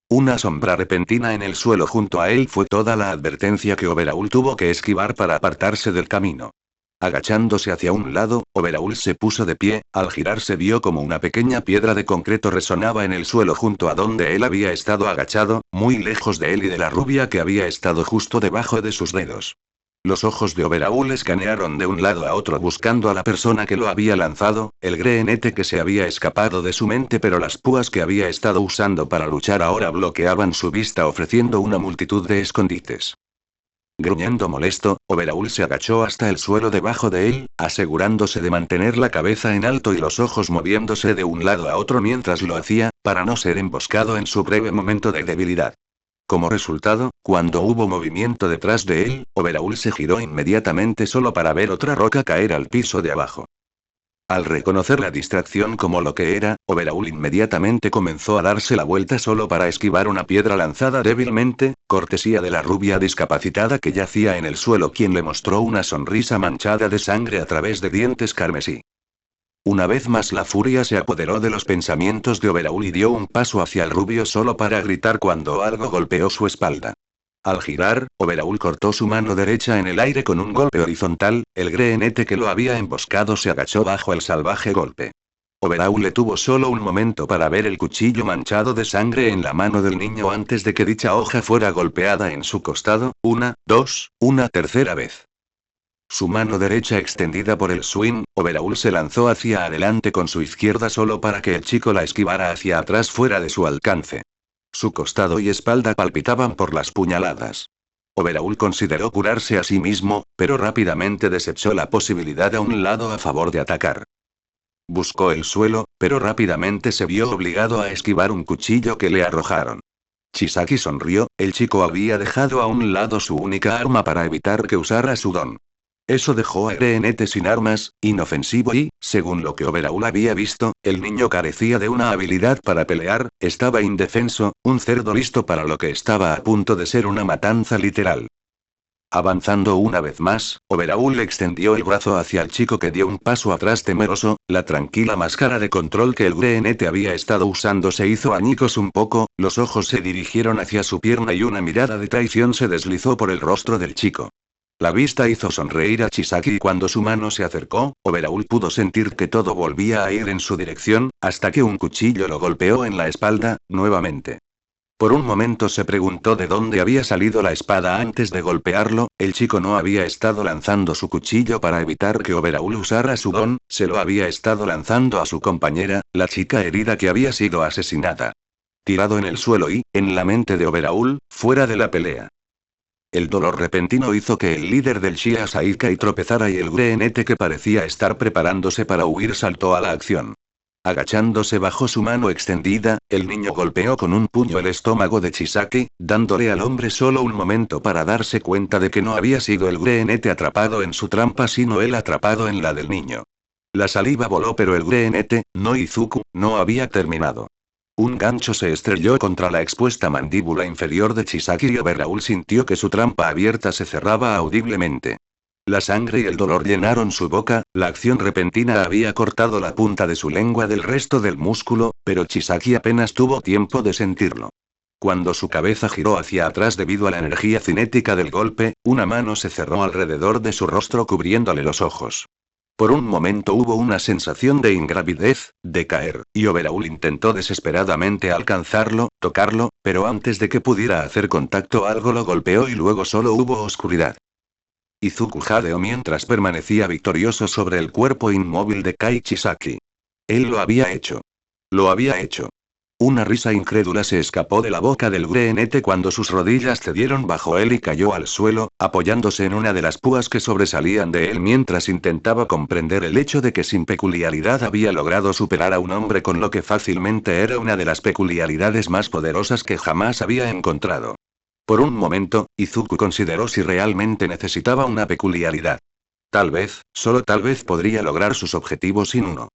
Una sombra repentina en el suelo junto a él fue toda la advertencia que Overaul tuvo que esquivar para apartarse del camino. Agachándose hacia un lado, Overaul se puso de pie, al girarse vio como una pequeña piedra de concreto resonaba en el suelo junto a donde él había estado agachado, muy lejos de él y de la rubia que había estado justo debajo de sus dedos. Los ojos de Overhaul escanearon de un lado a otro buscando a la persona que lo había lanzado, el greenete que se había escapado de su mente, pero las púas que había estado usando para luchar ahora bloqueaban su vista ofreciendo una multitud de escondites. Gruñendo molesto, Overhaul se agachó hasta el suelo debajo de él, asegurándose de mantener la cabeza en alto y los ojos moviéndose de un lado a otro mientras lo hacía, para no ser emboscado en su breve momento de debilidad. Como resultado, cuando hubo movimiento detrás de él, Overhaul se giró inmediatamente solo para ver otra roca caer al piso de abajo. Al reconocer la distracción como lo que era, Overhaul inmediatamente comenzó a darse la vuelta solo para esquivar una piedra lanzada débilmente, cortesía de la rubia discapacitada que yacía en el suelo, quien le mostró una sonrisa manchada de sangre a través de dientes carmesí. Una vez más la furia se apoderó de los pensamientos de Overhaul y dio un paso hacia el rubio solo para gritar cuando algo golpeó su espalda. Al girar, Overhaul cortó su mano derecha en el aire con un golpe horizontal, el greenete que lo había emboscado se agachó bajo el salvaje golpe. Overhaul le tuvo solo un momento para ver el cuchillo manchado de sangre en la mano del niño antes de que dicha hoja fuera golpeada en su costado, una tercera vez. Su mano derecha extendida por el swing, Overhaul se lanzó hacia adelante con su izquierda solo para que el chico la esquivara hacia atrás fuera de su alcance. Su costado y espalda palpitaban por las puñaladas. Overhaul consideró curarse a sí mismo, pero rápidamente desechó la posibilidad a un lado a favor de atacar. Buscó el suelo, pero rápidamente se vio obligado a esquivar un cuchillo que le arrojaron. Chisaki sonrió, el chico había dejado a un lado su única arma para evitar que usara su don. Eso dejó a greenete sin armas, inofensivo y, según lo que Overhaul había visto, el niño carecía de una habilidad para pelear, estaba indefenso, un cerdo listo para lo que estaba a punto de ser una matanza literal. Avanzando una vez más, Overhaul extendió el brazo hacia el chico que dio un paso atrás temeroso, la tranquila máscara de control que el greenete había estado usando se hizo añicos un poco, los ojos se dirigieron hacia su pierna y una mirada de traición se deslizó por el rostro del chico. La vista hizo sonreír a Chisaki y cuando su mano se acercó, Overhaul pudo sentir que todo volvía a ir en su dirección, hasta que un cuchillo lo golpeó en la espalda, nuevamente. Por un momento se preguntó de dónde había salido la espada antes de golpearlo, el chico no había estado lanzando su cuchillo para evitar que Overhaul usara su don, se lo había estado lanzando a su compañera, la chica herida que había sido asesinada. Tirado en el suelo y, en la mente de Overhaul, fuera de la pelea. El dolor repentino hizo que el líder del Shia Saikai tropezara y el greenete que parecía estar preparándose para huir saltó a la acción. Agachándose bajo su mano extendida, el niño golpeó con un puño el estómago de Chisaki, dándole al hombre solo un momento para darse cuenta de que no había sido el greenete atrapado en su trampa sino él atrapado en la del niño. La saliva voló pero el greenete, no Izuku, no había terminado. Un gancho se estrelló contra la expuesta mandíbula inferior de Chisaki y Overhaul sintió que su trampa abierta se cerraba audiblemente. La sangre y el dolor llenaron su boca, la acción repentina había cortado la punta de su lengua del resto del músculo, pero Chisaki apenas tuvo tiempo de sentirlo. Cuando su cabeza giró hacia atrás debido a la energía cinética del golpe, una mano se cerró alrededor de su rostro cubriéndole los ojos. Por un momento hubo una sensación de ingravidez, de caer, y Overhaul intentó desesperadamente alcanzarlo, tocarlo, pero antes de que pudiera hacer contacto algo lo golpeó y luego solo hubo oscuridad. Izuku jadeó mientras permanecía victorioso sobre el cuerpo inmóvil de Kai Chisaki. Él lo había hecho. Lo había hecho. Una risa incrédula se escapó de la boca del greenete cuando sus rodillas cedieron bajo él y cayó al suelo, apoyándose en una de las púas que sobresalían de él mientras intentaba comprender el hecho de que sin peculiaridad había logrado superar a un hombre con lo que fácilmente era una de las peculiaridades más poderosas que jamás había encontrado. Por un momento, Izuku consideró si realmente necesitaba una peculiaridad. Tal vez, solo tal vez podría lograr sus objetivos sin uno.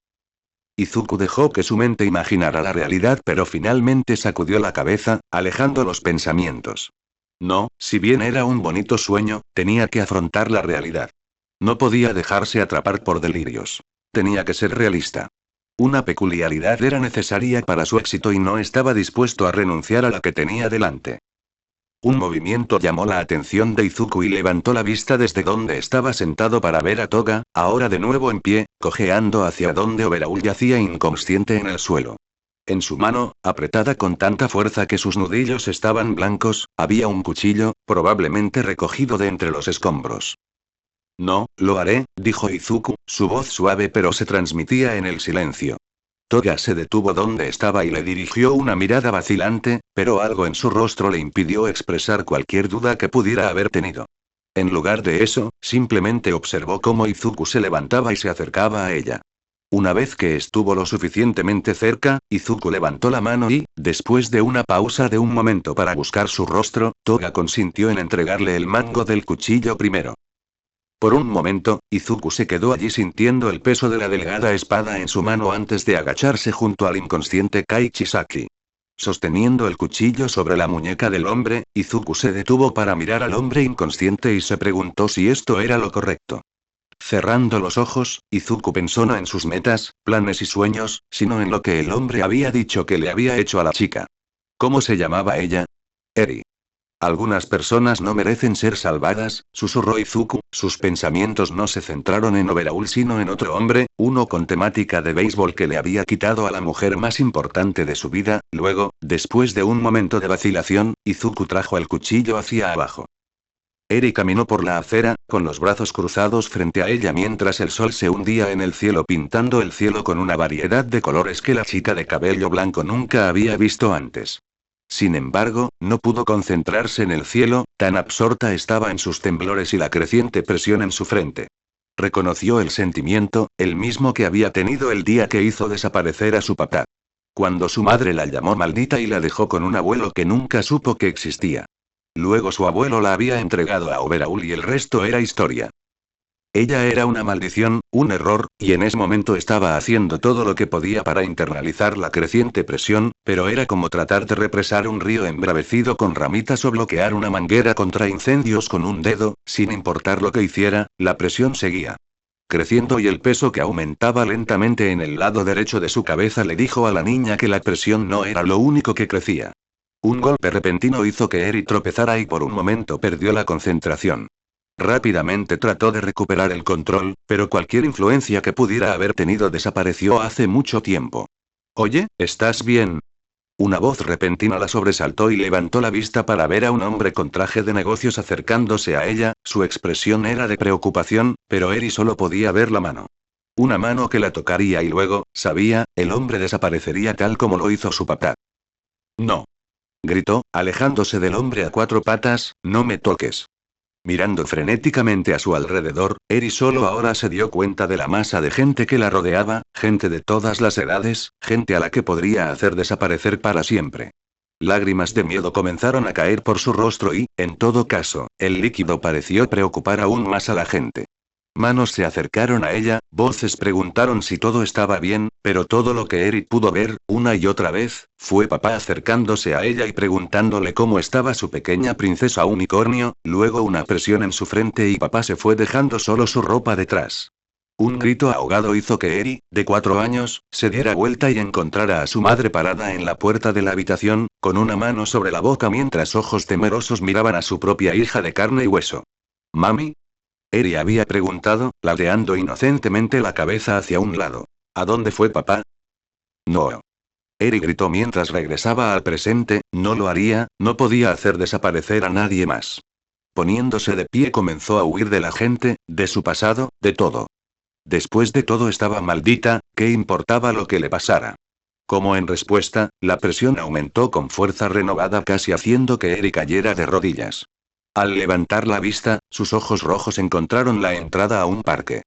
Izuku dejó que su mente imaginara la realidad pero finalmente sacudió la cabeza, alejando los pensamientos. No, si bien era un bonito sueño, tenía que afrontar la realidad. No podía dejarse atrapar por delirios. Tenía que ser realista. Una peculiaridad era necesaria para su éxito y no estaba dispuesto a renunciar a la que tenía delante. Un movimiento llamó la atención de Izuku y levantó la vista desde donde estaba sentado para ver a Toga, ahora de nuevo en pie, cojeando hacia donde Overhaul yacía inconsciente en el suelo. En su mano, apretada con tanta fuerza que sus nudillos estaban blancos, había un cuchillo, probablemente recogido de entre los escombros. No, lo haré, dijo Izuku, su voz suave pero se transmitía en el silencio. Toga se detuvo donde estaba y le dirigió una mirada vacilante, pero algo en su rostro le impidió expresar cualquier duda que pudiera haber tenido. En lugar de eso, simplemente observó cómo Izuku se levantaba y se acercaba a ella. Una vez que estuvo lo suficientemente cerca, Izuku levantó la mano y, después de una pausa de un momento para buscar su rostro, Toga consintió en entregarle el mango del cuchillo primero. Por un momento, Izuku se quedó allí sintiendo el peso de la delgada espada en su mano antes de agacharse junto al inconsciente Kai Chisaki. Sosteniendo el cuchillo sobre la muñeca del hombre, Izuku se detuvo para mirar al hombre inconsciente y se preguntó si esto era lo correcto. Cerrando los ojos, Izuku pensó no en sus metas, planes y sueños, sino en lo que el hombre había dicho que le había hecho a la chica. ¿Cómo se llamaba ella? Eri. Algunas personas no merecen ser salvadas, susurró Izuku, sus pensamientos no se centraron en Overhaul sino en otro hombre, uno con temática de béisbol que le había quitado a la mujer más importante de su vida. Luego, después de un momento de vacilación, Izuku trajo el cuchillo hacia abajo. Eri caminó por la acera, con los brazos cruzados frente a ella mientras el sol se hundía en el cielo pintando el cielo con una variedad de colores que la chica de cabello blanco nunca había visto antes. Sin embargo, no pudo concentrarse en el cielo, tan absorta estaba en sus temblores y la creciente presión en su frente. Reconoció el sentimiento, el mismo que había tenido el día que hizo desaparecer a su papá. Cuando su madre la llamó maldita y la dejó con un abuelo que nunca supo que existía. Luego su abuelo la había entregado a Overhaul y el resto era historia. Ella era una maldición, un error, y en ese momento estaba haciendo todo lo que podía para internalizar la creciente presión, pero era como tratar de represar un río embravecido con ramitas o bloquear una manguera contra incendios con un dedo, sin importar lo que hiciera, la presión seguía creciendo y el peso que aumentaba lentamente en el lado derecho de su cabeza le dijo a la niña que la presión no era lo único que crecía. Un golpe repentino hizo que Eri tropezara y por un momento perdió la concentración. Rápidamente trató de recuperar el control, pero cualquier influencia que pudiera haber tenido desapareció hace mucho tiempo. Oye, ¿estás bien? Una voz repentina la sobresaltó y levantó la vista para ver a un hombre con traje de negocios acercándose a ella, su expresión era de preocupación, pero Eri solo podía ver la mano. Una mano que la tocaría y luego, sabía, el hombre desaparecería tal como lo hizo su papá. No. Gritó, alejándose del hombre a cuatro patas, no me toques. Mirando frenéticamente a su alrededor, Eri solo ahora se dio cuenta de la masa de gente que la rodeaba, gente de todas las edades, gente a la que podría hacer desaparecer para siempre. Lágrimas de miedo comenzaron a caer por su rostro y, en todo caso, el líquido pareció preocupar aún más a la gente. Manos se acercaron a ella, voces preguntaron si todo estaba bien, pero todo lo que Eri pudo ver, una y otra vez, fue papá acercándose a ella y preguntándole cómo estaba su pequeña princesa unicornio, luego una presión en su frente y papá se fue dejando solo su ropa detrás. Un grito ahogado hizo que Eri, de 4 años, se diera vuelta y encontrara a su madre parada en la puerta de la habitación, con una mano sobre la boca mientras ojos temerosos miraban a su propia hija de carne y hueso. ¿Mami? Eri había preguntado, ladeando inocentemente la cabeza hacia un lado. ¿A dónde fue papá? No. Eri gritó mientras regresaba al presente, no lo haría, no podía hacer desaparecer a nadie más. Poniéndose de pie comenzó a huir de la gente, de su pasado, de todo. Después de todo estaba maldita, ¿qué importaba lo que le pasara? Como en respuesta, la presión aumentó con fuerza renovada casi haciendo que Eri cayera de rodillas. Al levantar la vista, sus ojos rojos encontraron la entrada a un parque.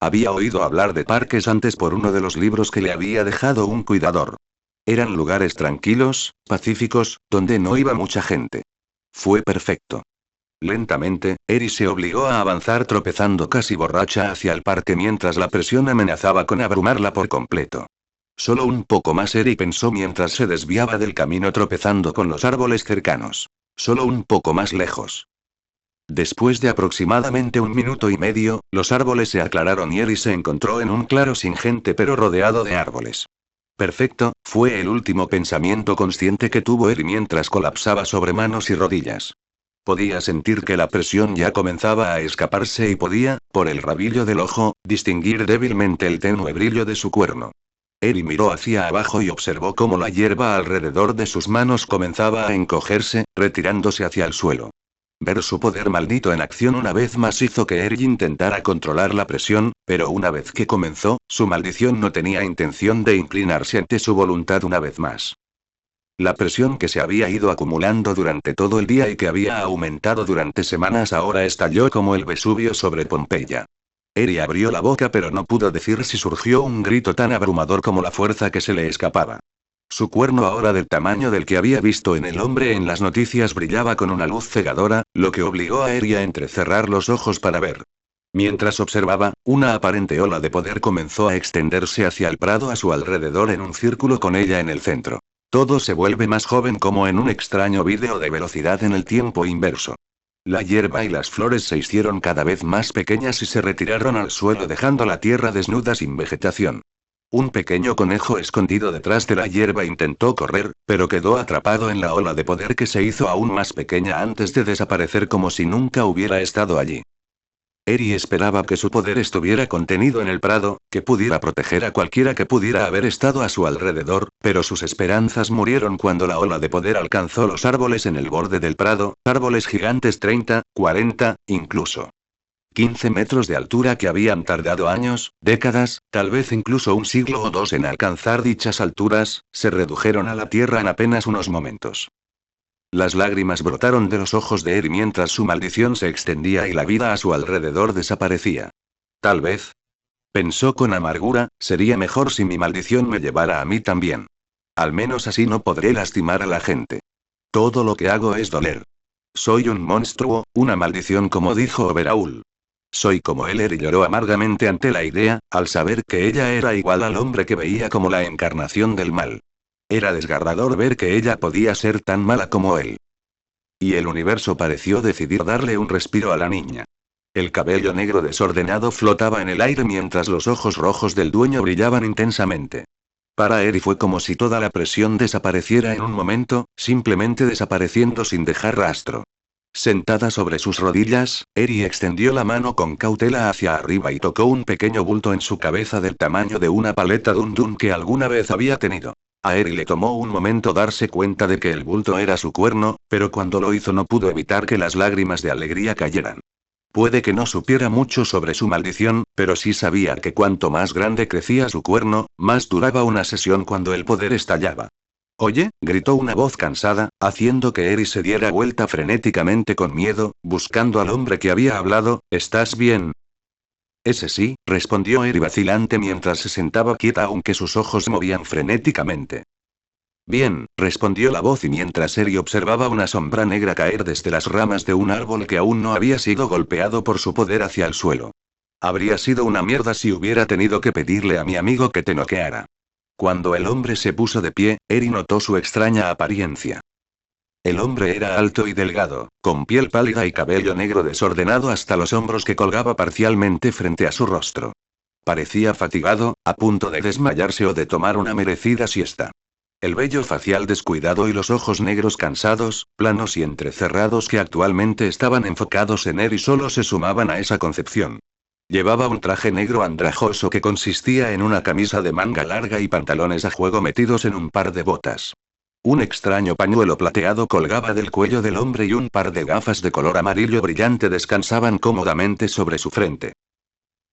Había oído hablar de parques antes por uno de los libros que le había dejado un cuidador. Eran lugares tranquilos, pacíficos, donde no iba mucha gente. Fue perfecto. Lentamente, Eri se obligó a avanzar tropezando casi borracha hacia el parque mientras la presión amenazaba con abrumarla por completo. Solo un poco más Eri pensó mientras se desviaba del camino tropezando con los árboles cercanos. Solo un poco más lejos. Después de aproximadamente 1 minuto y medio, los árboles se aclararon y Eri se encontró en un claro sin gente pero rodeado de árboles. Perfecto, fue el último pensamiento consciente que tuvo Eri mientras colapsaba sobre manos y rodillas. Podía sentir que la presión ya comenzaba a escaparse y podía, por el rabillo del ojo, distinguir débilmente el tenue brillo de su cuerno. Eri miró hacia abajo y observó cómo la hierba alrededor de sus manos comenzaba a encogerse, retirándose hacia el suelo. Ver su poder maldito en acción una vez más hizo que Eri intentara controlar la presión, pero una vez que comenzó, su maldición no tenía intención de inclinarse ante su voluntad una vez más. La presión que se había ido acumulando durante todo el día y que había aumentado durante semanas ahora estalló como el Vesubio sobre Pompeya. Eri abrió la boca pero no pudo decir si surgió un grito tan abrumador como la fuerza que se le escapaba. Su cuerno ahora del tamaño del que había visto en el hombre en las noticias brillaba con una luz cegadora, lo que obligó a Eri a entrecerrar los ojos para ver. Mientras observaba, una aparente ola de poder comenzó a extenderse hacia el prado a su alrededor en un círculo con ella en el centro. Todo se vuelve más joven como en un extraño vídeo de velocidad en el tiempo inverso. La hierba y las flores se hicieron cada vez más pequeñas y se retiraron al suelo dejando la tierra desnuda sin vegetación. Un pequeño conejo escondido detrás de la hierba intentó correr, pero quedó atrapado en la ola de poder que se hizo aún más pequeña antes de desaparecer como si nunca hubiera estado allí. Eri esperaba que su poder estuviera contenido en el prado, que pudiera proteger a cualquiera que pudiera haber estado a su alrededor, pero sus esperanzas murieron cuando la ola de poder alcanzó los árboles en el borde del prado, árboles gigantes 30, 40, incluso 15 metros de altura que habían tardado años, décadas, tal vez incluso un siglo o dos en alcanzar dichas alturas, se redujeron a la tierra en apenas unos momentos. Las lágrimas brotaron de los ojos de Eri mientras su maldición se extendía y la vida a su alrededor desaparecía. Tal vez, pensó con amargura, sería mejor si mi maldición me llevara a mí también. Al menos así no podré lastimar a la gente. Todo lo que hago es doler. Soy un monstruo, una maldición como dijo Overaul. Soy como él. Eri lloró amargamente ante la idea, al saber que ella era igual al hombre que veía como la encarnación del mal. Era desgarrador ver que ella podía ser tan mala como él. Y el universo pareció decidir darle un respiro a la niña. El cabello negro desordenado flotaba en el aire mientras los ojos rojos del dueño brillaban intensamente. Para Eri fue como si toda la presión desapareciera en un momento, simplemente desapareciendo sin dejar rastro. Sentada sobre sus rodillas, Eri extendió la mano con cautela hacia arriba y tocó un pequeño bulto en su cabeza del tamaño de una paleta Dun Dun que alguna vez había tenido. A Eri le tomó un momento darse cuenta de que el bulto era su cuerno, pero cuando lo hizo no pudo evitar que las lágrimas de alegría cayeran. Puede que no supiera mucho sobre su maldición, pero sí sabía que cuanto más grande crecía su cuerno, más duraba una sesión cuando el poder estallaba. «Oye», gritó una voz cansada, haciendo que Eri se diera vuelta frenéticamente con miedo, buscando al hombre que había hablado. «¿Estás bien?» «Ese sí», respondió Eri vacilante mientras se sentaba quieta aunque sus ojos se movían frenéticamente. «Bien», respondió la voz y mientras Eri observaba una sombra negra caer desde las ramas de un árbol que aún no había sido golpeado por su poder hacia el suelo. «Habría sido una mierda si hubiera tenido que pedirle a mi amigo que te noqueara». Cuando el hombre se puso de pie, Eri notó su extraña apariencia. El hombre era alto y delgado, con piel pálida y cabello negro desordenado hasta los hombros que colgaba parcialmente frente a su rostro. Parecía fatigado, a punto de desmayarse o de tomar una merecida siesta. El vello facial descuidado y los ojos negros cansados, planos y entrecerrados que actualmente estaban enfocados en Eri solo se sumaban a esa concepción. Llevaba un traje negro andrajoso que consistía en una camisa de manga larga y pantalones a juego metidos en un par de botas. Un extraño pañuelo plateado colgaba del cuello del hombre y un par de gafas de color amarillo brillante descansaban cómodamente sobre su frente.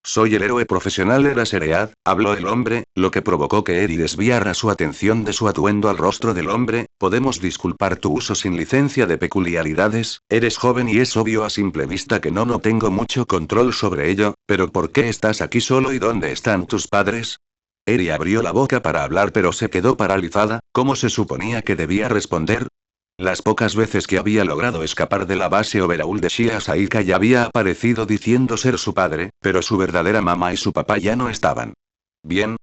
«Soy el héroe profesional Eraseread», habló el hombre, lo que provocó que Eri desviara su atención de su atuendo al rostro del hombre. «Podemos disculpar tu uso sin licencia de peculiaridades, eres joven y es obvio a simple vista que no tengo mucho control sobre ello, pero ¿por qué estás aquí solo y dónde están tus padres?» Eri abrió la boca para hablar pero se quedó paralizada. ¿Cómo se suponía que debía responder? Las pocas veces que había logrado escapar de la base Overaul de Shia Saika ya había aparecido diciendo ser su padre, pero su verdadera mamá y su papá ya no estaban. «Bien».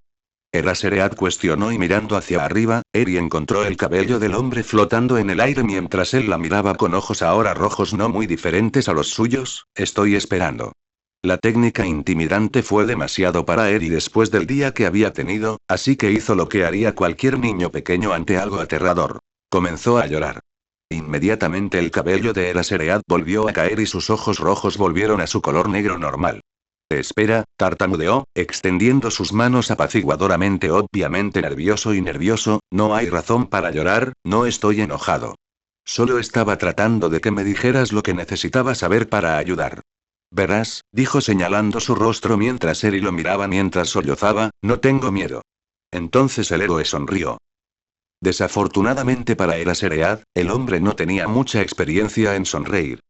Eraseread cuestionó y mirando hacia arriba, Eri encontró el cabello del hombre flotando en el aire mientras él la miraba con ojos ahora rojos no muy diferentes a los suyos. «Estoy esperando». La técnica intimidante fue demasiado para Eri después del día que había tenido, así que hizo lo que haría cualquier niño pequeño ante algo aterrador. Comenzó a llorar. Inmediatamente el cabello de Eraseread volvió a caer y sus ojos rojos volvieron a su color negro normal. Espera, tartamudeó, extendiendo sus manos apaciguadoramente, obviamente nervioso, no hay razón para llorar, no estoy enojado. Solo estaba tratando de que me dijeras lo que necesitaba saber para ayudar. Verás, dijo señalando su rostro mientras Eri lo miraba mientras sollozaba, no tengo miedo. Entonces el héroe sonrió. Desafortunadamente para Eraseread, el hombre no tenía mucha experiencia en sonreír.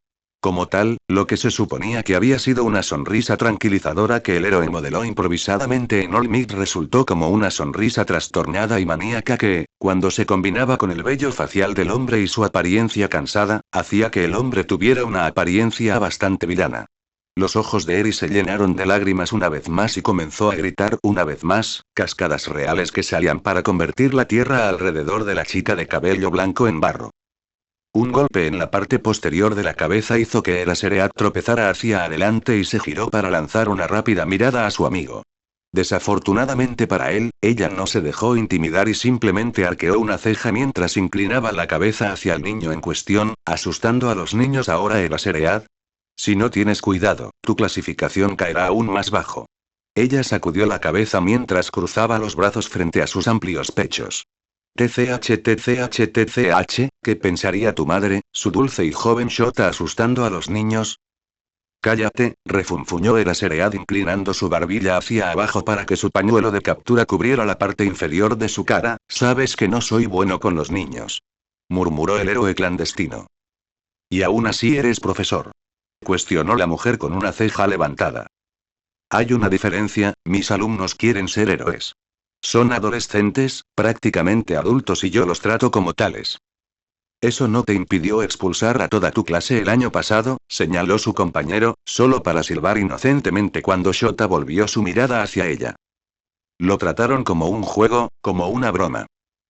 Como tal, lo que se suponía que había sido una sonrisa tranquilizadora que el héroe modeló improvisadamente en Olmid resultó como una sonrisa trastornada y maníaca que, cuando se combinaba con el vello facial del hombre y su apariencia cansada, hacía que el hombre tuviera una apariencia bastante villana. Los ojos de Eri se llenaron de lágrimas una vez más y comenzó a gritar una vez más, cascadas reales que salían para convertir la tierra alrededor de la chica de cabello blanco en barro. Un golpe en la parte posterior de la cabeza hizo que Eraseread tropezara hacia adelante y se giró para lanzar una rápida mirada a su amigo. Desafortunadamente para él, ella no se dejó intimidar y simplemente arqueó una ceja mientras inclinaba la cabeza hacia el niño en cuestión, asustando a los niños ahora Eraseread. Si no tienes cuidado, tu clasificación caerá aún más bajo. Ella sacudió la cabeza mientras cruzaba los brazos frente a sus amplios pechos. TCH, ¿qué pensaría tu madre, su dulce y joven Shota asustando a los niños? Cállate, refunfuñó Eraseread inclinando su barbilla hacia abajo para que su pañuelo de captura cubriera la parte inferior de su cara, sabes que no soy bueno con los niños. Murmuró el héroe clandestino. Y aún así eres profesor. Cuestionó la mujer con una ceja levantada. Hay una diferencia, mis alumnos quieren ser héroes. Son adolescentes, prácticamente adultos y yo los trato como tales. Eso no te impidió expulsar a toda tu clase el año pasado, señaló su compañero, solo para silbar inocentemente cuando Shota volvió su mirada hacia ella. Lo trataron como un juego, como una broma.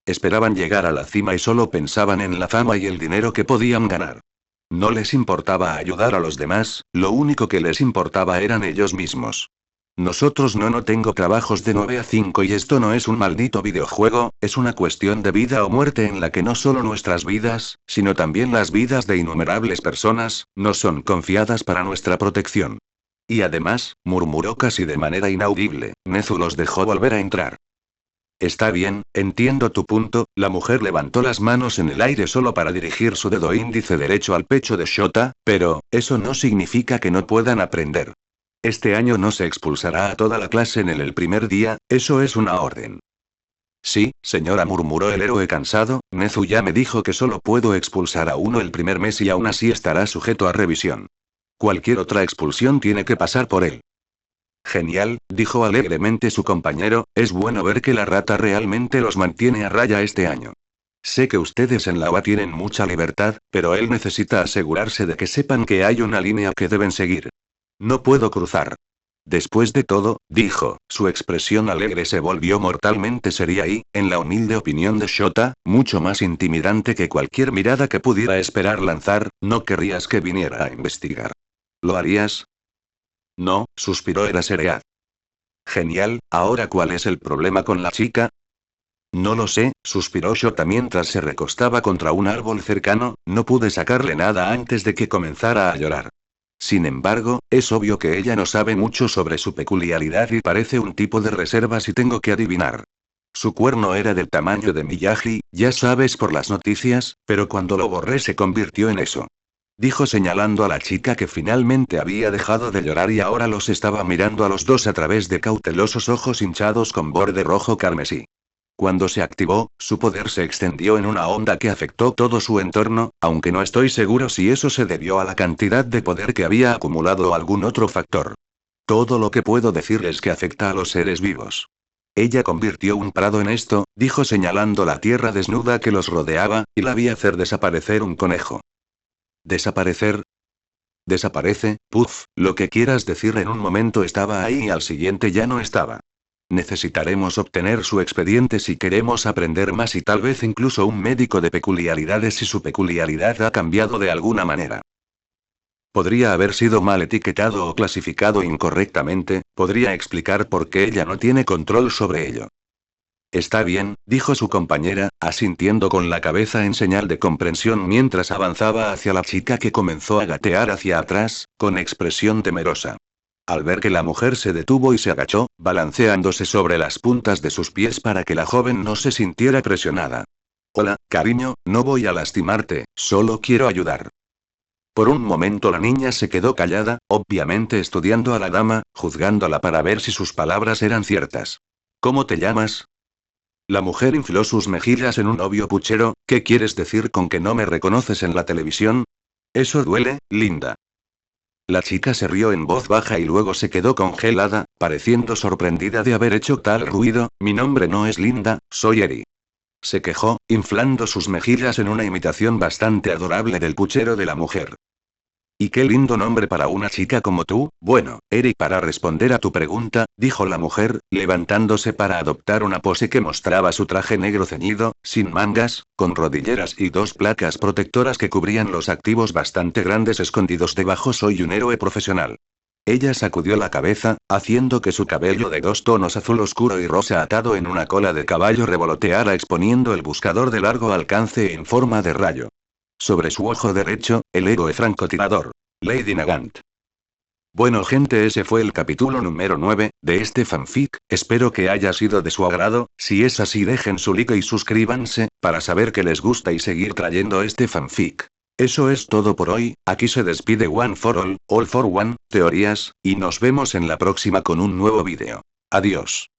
Esperaban llegar a la cima y solo pensaban en la fama y el dinero que podían ganar. No les importaba ayudar a los demás, lo único que les importaba eran ellos mismos. Nosotros no tengo trabajos de 9 a 5 y esto no es un maldito videojuego, es una cuestión de vida o muerte en la que no solo nuestras vidas, sino también las vidas de innumerables personas, nos son confiadas para nuestra protección. Y además, murmuró casi de manera inaudible, Nezu los dejó volver a entrar. Está bien, entiendo tu punto, la mujer levantó las manos en el aire solo para dirigir su dedo índice derecho al pecho de Shota, pero, eso no significa que no puedan aprender. Este año no se expulsará a toda la clase en el primer día, eso es una orden. Sí, señora, murmuró el héroe cansado, Nezu ya me dijo que solo puedo expulsar a uno el primer mes y aún así estará sujeto a revisión. Cualquier otra expulsión tiene que pasar por él. Genial, dijo alegremente su compañero, es bueno ver que la rata realmente los mantiene a raya este año. Sé que ustedes en la UA tienen mucha libertad, pero él necesita asegurarse de que sepan que hay una línea que deben seguir. No puedo cruzar. Después de todo, dijo, su expresión alegre se volvió mortalmente seria y, en la humilde opinión de Shota, mucho más intimidante que cualquier mirada que pudiera esperar lanzar, no querrías que viniera a investigar. ¿Lo harías? No, suspiró Eraseread. Genial, ahora ¿cuál es el problema con la chica? No lo sé, suspiró Shota mientras se recostaba contra un árbol cercano, no pude sacarle nada antes de que comenzara a llorar. Sin embargo, es obvio que ella no sabe mucho sobre su peculiaridad y parece un tipo de reserva si tengo que adivinar. Su cuerno era del tamaño de Miyagi, ya sabes por las noticias, pero cuando lo borré se convirtió en eso. Dijo señalando a la chica que finalmente había dejado de llorar y ahora los estaba mirando a los dos a través de cautelosos ojos hinchados con borde rojo carmesí. Cuando se activó, su poder se extendió en una onda que afectó todo su entorno, aunque no estoy seguro si eso se debió a la cantidad de poder que había acumulado o algún otro factor. Todo lo que puedo decir es que afecta a los seres vivos. Ella convirtió un prado en esto, dijo señalando la tierra desnuda que los rodeaba, y la vi hacer desaparecer un conejo. ¿Desaparecer? Desaparece, puff, lo que quieras decir en un momento estaba ahí y al siguiente ya no estaba. Necesitaremos obtener su expediente si queremos aprender más y tal vez incluso un médico de peculiaridades si su peculiaridad ha cambiado de alguna manera. Podría haber sido mal etiquetado o clasificado incorrectamente, podría explicar por qué ella no tiene control sobre ello. Está bien, dijo su compañera, asintiendo con la cabeza en señal de comprensión mientras avanzaba hacia la chica que comenzó a gatear hacia atrás, con expresión temerosa. Al ver que la mujer se detuvo y se agachó, balanceándose sobre las puntas de sus pies para que la joven no se sintiera presionada. Hola, cariño, no voy a lastimarte, solo quiero ayudar. Por un momento la niña se quedó callada, obviamente estudiando a la dama, juzgándola para ver si sus palabras eran ciertas. ¿Cómo te llamas? La mujer infló sus mejillas en un obvio puchero. ¿Qué quieres decir con que no me reconoces en la televisión? Eso duele, linda. La chica se rió en voz baja y luego se quedó congelada, pareciendo sorprendida de haber hecho tal ruido. Mi nombre no es Linda, soy Eri. Se quejó, inflando sus mejillas en una imitación bastante adorable del puchero de la mujer. Y qué lindo nombre para una chica como tú. Bueno, Eri, para responder a tu pregunta, dijo la mujer, levantándose para adoptar una pose que mostraba su traje negro ceñido, sin mangas, con rodilleras y dos placas protectoras que cubrían los activos bastante grandes escondidos debajo. Soy un héroe profesional. Ella sacudió la cabeza, haciendo que su cabello de dos tonos azul oscuro y rosa atado en una cola de caballo revoloteara exponiendo el buscador de largo alcance en forma de rayo. Sobre su ojo derecho, el héroe francotirador. Lady Nagant. Bueno gente, ese fue el capítulo número 9, de este fanfic. Espero que haya sido de su agrado. Si es así, dejen su like y suscríbanse, para saber que les gusta y seguir trayendo este fanfic. Eso es todo por hoy. Aquí se despide One for All for One, teorías, y nos vemos en la próxima con un nuevo vídeo. Adiós.